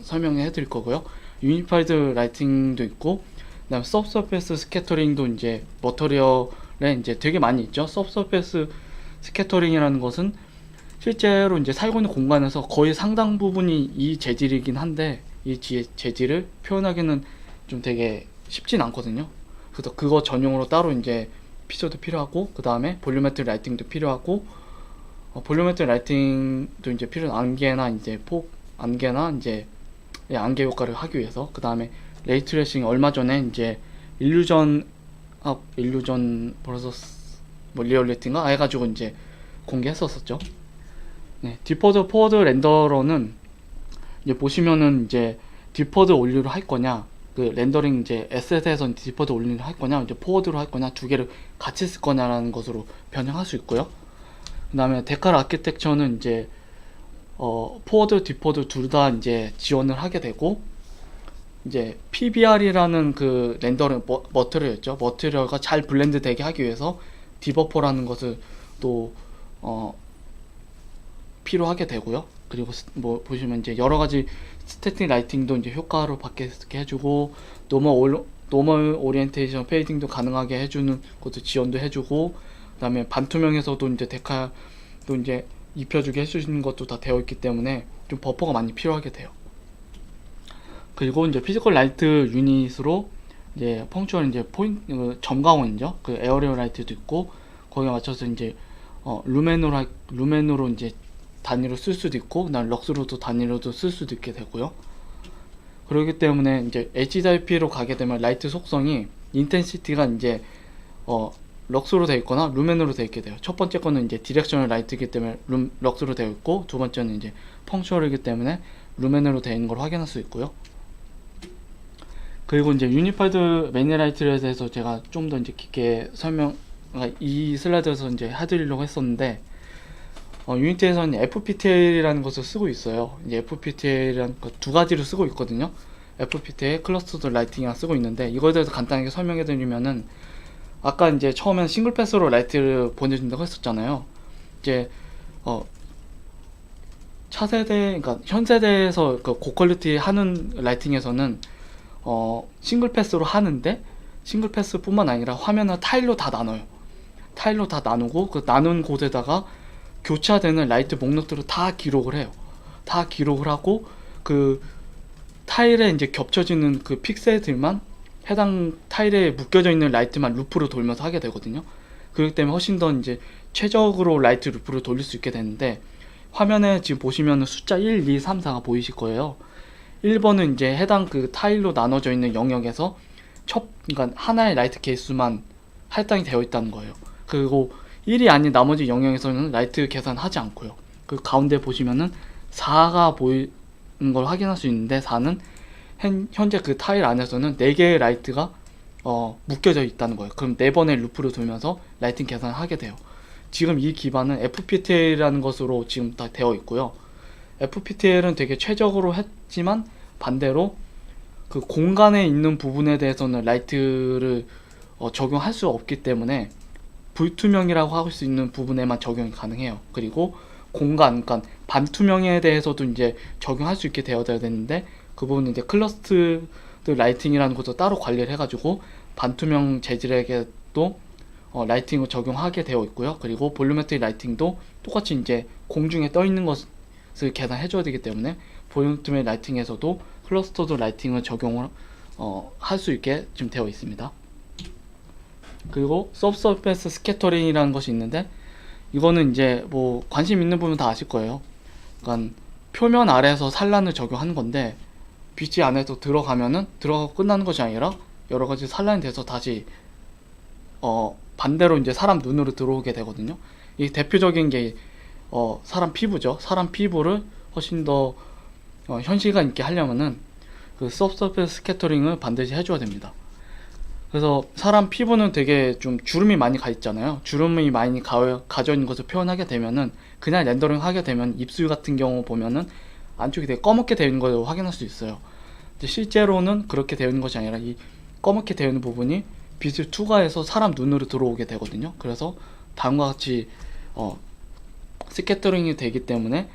[SPEAKER 2] 설명해 드릴 거고요. 유니파이드 라이팅도 있고, 그다음에 서브서페이스 스캐터링도 이제 머터리얼에 이제 되게 많이 있죠. 서브서페이스 스캐터링이라는 것은 실제로 이제 살고 있는 공간에서 거의 상당 부분이 이 재질이긴 한데, 이 재질을 표현하기는 좀 되게 쉽진 않거든요. 그래서 그거 전용으로 따로 이제 피처도 필요하고, 그 다음에 볼륨메트릭 라이팅도 필요하고, 볼륨메트릭 라이팅도 이제 필요한 안개나 이제 안개나 이제 안개 효과를 하기 위해서. 그 다음에 레이트레이싱 얼마 전에 이제 일루전 버서스 뭐 리얼리티인가 해가지고 이제 공개했었었죠. 네, 디퍼드 포워드 렌더러는 이제 보시면은 이제 디퍼드 올류로 할 거냐, 그 렌더링 이제 에셋에서 디퍼드 올류로 할 거냐, 이제 포워드로 할 거냐, 두 개를 같이 쓸 거냐라는 것으로 변형할 수 있고요. 그 다음에 데칼 아키텍처는 이제 포워드, 디퍼드 둘 다 이제 지원을 하게 되고, 이제 PBR이라는 그 렌더링 머티리얼이었죠. 머티리얼과 잘 블렌드 되게 하기 위해서 디버퍼라는 것을 또 필요하게 되고요. 그리고 뭐 보시면 이제 여러 가지 스태틱 라이팅도 이제 효과로 받게 해주고, 노멀 오리엔테이션 페이딩도 가능하게 해주는 것도 지원도 해주고, 그다음에 반투명에서도 이제 데칼도 이제 입혀주게 해주시는 것도 다 되어 있기 때문에 좀 버퍼가 많이 필요하게 돼요. 그리고 이제 피지컬 라이트 유닛으로 이제 펑추얼 이제 점광원이죠. 그 에어리어 라이트도 있고, 거기에 맞춰서 이제 루멘으로 이제 단위로 쓸 수도 있고, 그다음 럭스로도 단위로도 쓸 수도 있게 되고요. 그렇기 때문에 이제 HDRP로 가게 되면 라이트 속성이 인텐시티가 이제 럭스로 되어 있거나 루멘으로 되어 있게 돼요. 첫 번째 거는 이제 디렉셔널 라이트이기 때문에 럭스로 되어 있고, 두 번째는 이제 펑추얼이기 때문에 루멘으로 되어 있는 걸 확인할 수 있고요. 그리고 이제 유니파이드 매니라이트에 대해서 제가 좀 더 이제 깊게 이 슬라이드에서 이제 해드리려고 했었는데, 유니티에서는 FPTL이라는 것을 쓰고 있어요. 이제 FPTL이라는 거 두 가지로 쓰고 있거든요. FPTL 클러스터드 라이팅이랑 쓰고 있는데, 이거에 대해서 간단하게 설명해드리면은, 아까 이제 처음엔 싱글 패스로 라이트를 보내준다고 했었잖아요. 이제 차세대, 그러니까 현 세대에서 그 고퀄리티 하는 라이팅에서는 싱글 패스로 하는데, 싱글 패스뿐만 아니라 화면을 타일로 다 나눠요. 타일로 다 나누고, 그 나눈 곳에다가 교차되는 라이트 목록들을 다 기록을 해요. 다 기록을 하고, 그 타일에 이제 겹쳐지는 그 픽셀들만, 해당 타일에 묶여져 있는 라이트만 루프로 돌면서 하게 되거든요. 그렇기 때문에 훨씬 더 이제 최적으로 라이트 루프를 돌릴 수 있게 되는데, 화면에 지금 보시면은 숫자 1, 2, 3, 4가 보이실 거예요. 1번은 이제 해당 그 타일로 나눠져 있는 영역에서 그러니까 하나의 라이트 개수만 할당이 되어 있다는 거예요. 그리고 1이 아닌 나머지 영역에서는 라이트 계산하지 않고요. 그 가운데 보시면은 4가 보이는 걸 확인할 수 있는데, 4는 현재 그 타일 안에서는 4개의 라이트가 묶여져 있다는 거예요. 그럼 4번의 루프를 돌면서 라이팅 계산을 하게 돼요. 지금 이 기반은 FPTL이라는 것으로 지금 다 되어 있고요. FPTL은 되게 최적으로 했지만, 반대로 그 공간에 있는 부분에 대해서는 라이트를 적용할 수 없기 때문에 불투명이라고 할 수 있는 부분에만 적용이 가능해요. 그리고 공간, 그러니까 반투명에 대해서도 이제 적용할 수 있게 되어야 되는데, 그 부분은 이제 클러스터드 라이팅이라는 것도 따로 관리를 해가지고 반투명 재질에게도 라이팅을 적용하게 되어 있고요. 그리고 볼륨메트릭 라이팅도 똑같이 이제 공중에 떠 있는 것을 계산해줘야 되기 때문에 볼륨메트릭 라이팅에서도 클러스터드 라이팅을 적용을 할 수 있게 지금 되어 있습니다. 그리고 서브서페이스 스캐터링이라는 것이 있는데, 이거는 이제 뭐 관심 있는 분은 다 아실 거예요. 그러니까 표면 아래에서 산란을 적용하는 건데, 빛이 안에서 들어가고 끝나는 것이 아니라 여러 가지 산란이 돼서 다시 반대로 이제 사람 눈으로 들어오게 되거든요. 이 대표적인 게 사람 피부죠. 사람 피부를 훨씬 더 현실감 있게 하려면은 그 서브서페이스 스캐터링을 반드시 해줘야 됩니다. 그래서 사람 피부는 되게 좀 주름이 많이 가 있잖아요. 주름이 많이 가져 있는 것을 표현하게 되면은, 그냥 렌더링 하게 되면 입술 같은 경우 보면은 안쪽이 되게 검게 되어 있는 걸 확인할 수 있어요. 근데 실제로는 그렇게 되어 있는 것이 아니라, 이 검게 되어 있는 부분이 빛을 투과해서 사람 눈으로 들어오게 되거든요. 그래서 다음과 같이 스캐터링이 되기 때문에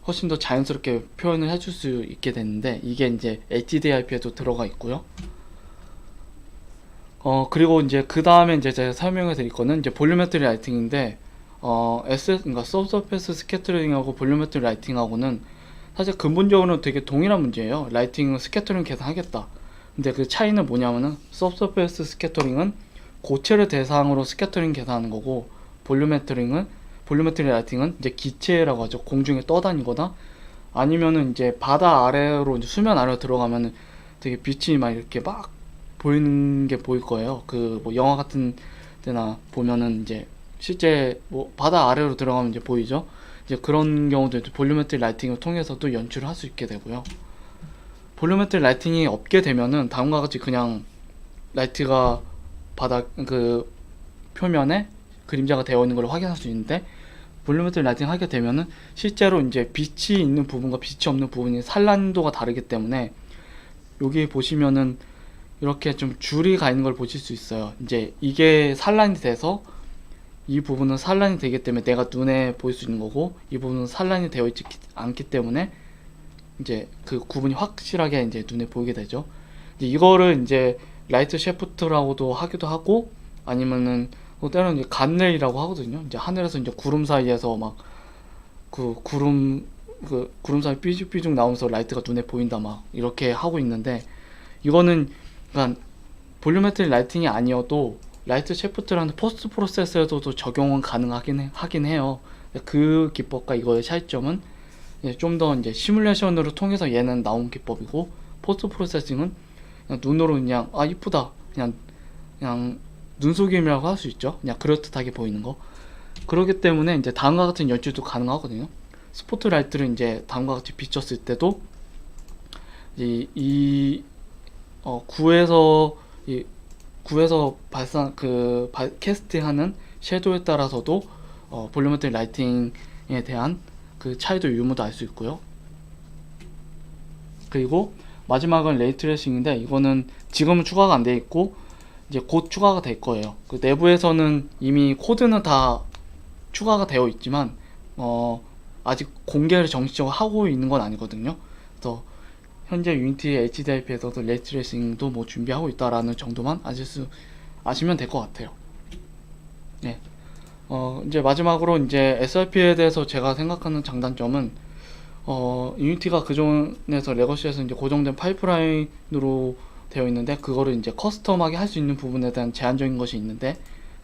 [SPEAKER 2] 훨씬 더 자연스럽게 표현을 해줄 수 있게 되는데, 이게 이제 HDRP에도 들어가 있고요. 그리고 이제 그 다음에 이제 제가 설명해 드릴 거는 이제 볼륨메트릭 라이팅인데, 그러니까 서브서페이스 스캐터링하고 볼륨메트릭 라이팅하고는 사실 근본적으로는 되게 동일한 문제예요. 라이팅 스캐터링 계산하겠다. 근데 그 차이는 뭐냐면은, 서브서페이스 스캐터링은 고체를 대상으로 스캐터링 계산하는 거고, 볼루메트릭 라이팅은 이제 기체라고 하죠. 공중에 떠다니거나 아니면은 이제 바다 아래로 이제 수면 아래로 들어가면은 되게 빛이 막 이렇게 막 보이는 게 보일 거예요. 그 뭐 영화 같은 데나 보면은 이제 실제 뭐 바다 아래로 들어가면 이제 보이죠. 이제 그런 경우도 이제 볼루메트릭 라이팅을 통해서도 연출을 할 수 있게 되고요. 볼루메트릭 라이팅이 없게 되면은 다음과 같이 그냥 라이트가 바닥 그 표면에 그림자가 되어 있는 걸 확인할 수 있는데, 볼루메트릭 라이팅 하게 되면은 실제로 이제 빛이 있는 부분과 빛이 없는 부분이 산란도가 다르기 때문에 여기 보시면은 이렇게 좀 줄이 가 있는 걸 보실 수 있어요. 이제 이게 산란이 돼서 이 부분은 산란이 되기 때문에 내가 눈에 보일 수 있는 거고, 이 부분은 산란이 되어 있지 않기 때문에 이제 그 구분이 확실하게 이제 눈에 보이게 되죠. 이제 이거를 이제 라이트 셰프트라고도 하기도 하고, 아니면은 또 때로는 이제 간레이라고 하거든요. 이제 하늘에서 이제 구름 사이에서 막 그 구름 사이 삐죽삐죽 나오면서 라이트가 눈에 보인다 막 이렇게 하고 있는데, 이거는 그러니까 볼루메트릭 라이팅이 아니어도 라이트 셰프트라는 포스트 프로세스에서도 적용은 하긴 해요. 그 기법과 이거의 차이점은 좀 더 이제 시뮬레이션으로 통해서 얘는 나온 기법이고, 포스트 프로세싱은 그냥 눈으로 그냥 아 이쁘다 그냥 눈속임이라고 할 수 있죠. 그냥 그럴듯하게 보이는 거. 그렇기 때문에 이제 다음과 같은 연출도 가능하거든요. 스포트라이트를 이제 다음과 같이 비쳤을 때도 이 구에서 발산 캐스트하는 섀도우에 따라서도 볼루메트릭 라이팅에 대한 그 차이도 유무도 알 수 있고요. 그리고 마지막은 레이트레이싱인데, 이거는 지금은 추가가 안 돼 있고 이제 곧 추가가 될 거예요. 그 내부에서는 이미 코드는 다 추가가 되어 있지만 아직 공개를 정식적으로 하고 있는 건 아니거든요. 그래서 현재 유니티 HDRP에서도 레이트레이싱도 뭐 준비하고 있다라는 정도만 아시면 될 것 같아요. 네. 이제 마지막으로 이제 SRP에 대해서 제가 생각하는 장단점은 유니티가 그전에서 레거시에서 이제 고정된 파이프라인으로 되어 있는데, 그거를 이제 커스텀하게 할 수 있는 부분에 대한 제한적인 것이 있는데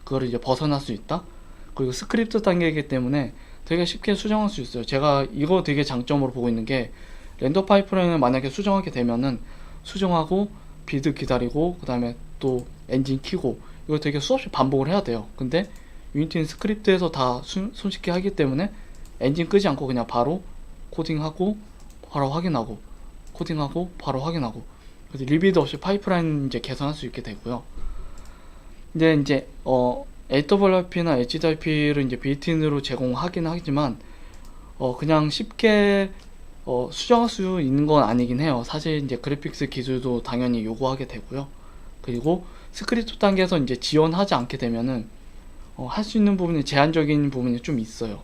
[SPEAKER 2] 그거를 이제 벗어날 수 있다. 그리고 스크립트 단계이기 때문에 되게 쉽게 수정할 수 있어요. 제가 이거 되게 장점으로 보고 있는 게, 렌더 파이프라인을 만약에 수정하게 되면은 수정하고 비드 기다리고 그 다음에 또 엔진 키고 이거 되게 수없이 반복을 해야 돼요. 근데 유니티는 스크립트에서 다 손쉽게 하기 때문에 엔진 끄지 않고 그냥 바로 코딩하고 바로 확인하고 코딩하고 바로 확인하고, 그래서 리비드 없이 파이프라인 이제 개선할 수 있게 되고요. 근데 이제 AWRP나 HDRP를 이제 빌트인으로 제공하긴 하지만 그냥 쉽게 수정할 수 있는 건 아니긴 해요. 사실 이제 그래픽스 기술도 당연히 요구하게 되고요. 그리고 스크립트 단계에서 이제 지원하지 않게 되면은 할 수 있는 부분이 제한적인 부분이 좀 있어요.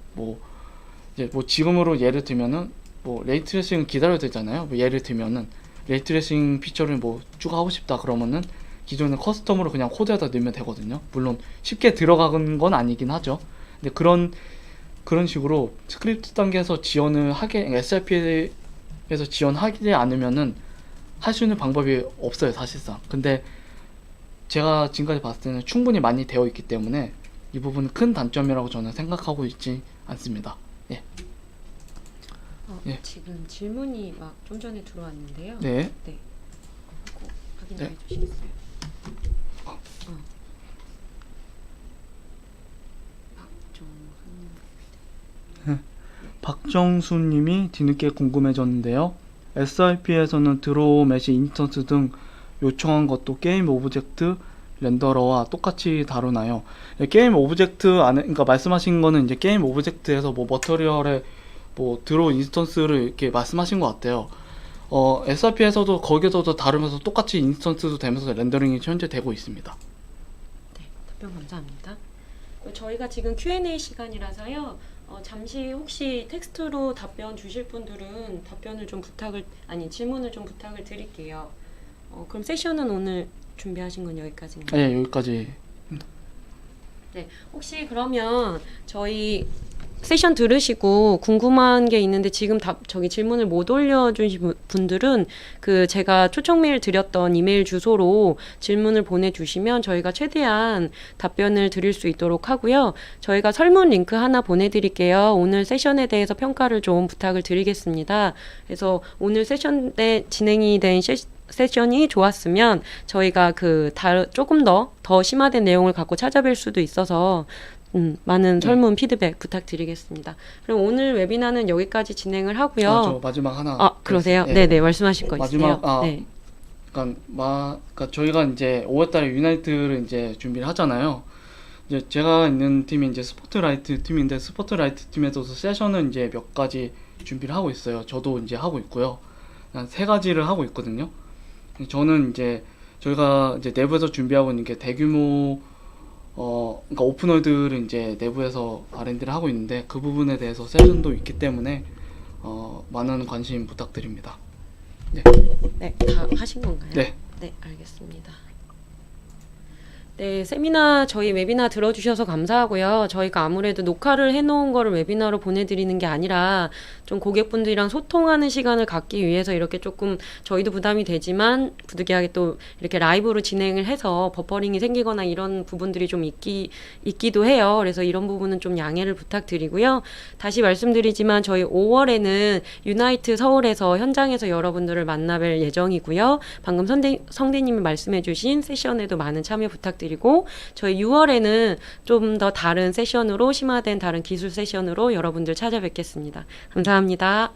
[SPEAKER 2] 이제 지금으로 예를 들면은 레이트레이싱 기다려야 되잖아요. 예를 들면은 레이트레이싱 피처를 쭉 하고 싶다 그러면은 기존의 커스텀으로 그냥 코드에다 넣으면 되거든요. 물론 쉽게 들어가는 건 아니긴 하죠. 근데 그런 식으로 스크립트 단계에서 SRP에서 지원하지 않으면은 할 수 있는 방법이 없어요, 사실상. 근데 제가 지금까지 봤을 때는 충분히 많이 되어 있기 때문에 이 부분은 큰 단점이라고 저는 생각하고 있지 않습니다. 예. 예.
[SPEAKER 1] 지금 질문이 막 좀 전에 들어왔는데요.
[SPEAKER 2] 네.
[SPEAKER 1] 네. 그거 확인해
[SPEAKER 2] 네.
[SPEAKER 1] 주시겠어요?
[SPEAKER 2] 박정수님이 뒤늦게 궁금해졌는데요. SRP에서는 드로우, 메시, 인스턴스 등 요청한 것도 게임 오브젝트 렌더러와 똑같이 다루나요? 게임 오브젝트 안에, 그러니까 말씀하신 거는 이제 게임 오브젝트에서 머터리얼에 드로우 인스턴스를 이렇게 말씀하신 것 같아요. SRP에서도 거기서도 다루면서 똑같이 인스턴스도 되면서 렌더링이 현재 되고 있습니다.
[SPEAKER 1] 네, 답변 감사합니다. 저희가 지금 Q&A 시간이라서요. 잠시 혹시 텍스트로 답변 주실 분들은 질문을 좀 부탁을 드릴게요. 그럼 세션은 오늘 준비하신 건 여기까지인가요?
[SPEAKER 2] 네, 여기까지.
[SPEAKER 1] 네, 혹시 그러면 저희 세션 들으시고 궁금한 게 있는데 지금 저기 질문을 못 올려주신 분들은 그 제가 초청 메일 드렸던 이메일 주소로 질문을 보내주시면 저희가 최대한 답변을 드릴 수 있도록 하고요. 저희가 설문 링크 하나 보내드릴게요. 오늘 세션에 대해서 평가를 좀 부탁을 드리겠습니다. 그래서 오늘 세션 때 진행이 된 세션이 좋았으면 저희가 조금 더 심화된 내용을 갖고 찾아뵐 수도 있어서 많은 설문 피드백 부탁드리겠습니다. 그럼 오늘 웨비나는 여기까지 진행을 하고요.
[SPEAKER 2] 저 마지막 하나.
[SPEAKER 1] 그러세요?
[SPEAKER 2] 네.
[SPEAKER 1] 네네, 말씀하실 거 있으세요?
[SPEAKER 2] 마지막,
[SPEAKER 1] 네.
[SPEAKER 2] 그러니까 저희가 이제 5월달에 유나이트를 이제 준비를 하잖아요. 이제 제가 있는 팀이 이제 스포트라이트 팀인데 스포트라이트 팀에서도 세션은 이제 몇 가지 준비를 하고 있어요. 저도 이제 하고 있고요. 한 3가지를 하고 있거든요. 저는 이제 저희가 이제 내부에서 준비하고 있는 게 대규모 그러니까 오픈월드를 이제 내부에서 R&D를 하고 있는데 그 부분에 대해서 세션도 있기 때문에 많은 관심 부탁드립니다. 네.
[SPEAKER 1] 네, 다 하신 건가요?
[SPEAKER 2] 네.
[SPEAKER 1] 네, 알겠습니다. 네, 저희 웨비나 들어주셔서 감사하고요. 저희가 아무래도 녹화를 해놓은 거를 웨비나로 보내드리는 게 아니라 좀 고객분들이랑 소통하는 시간을 갖기 위해서 이렇게 조금 저희도 부담이 되지만 부득이하게 또 이렇게 라이브로 진행을 해서 버퍼링이 생기거나 이런 부분들이 좀 있기도 해요. 그래서 이런 부분은 좀 양해를 부탁드리고요. 다시 말씀드리지만 저희 5월에는 유나이트 서울에서 현장에서 여러분들을 만나뵐 예정이고요. 방금 성대님이 말씀해주신 세션에도 많은 참여 부탁드리고 저희 6월에는 좀 더 다른 세션으로 심화된 다른 기술 세션으로 여러분들 찾아뵙겠습니다. 감사합니다.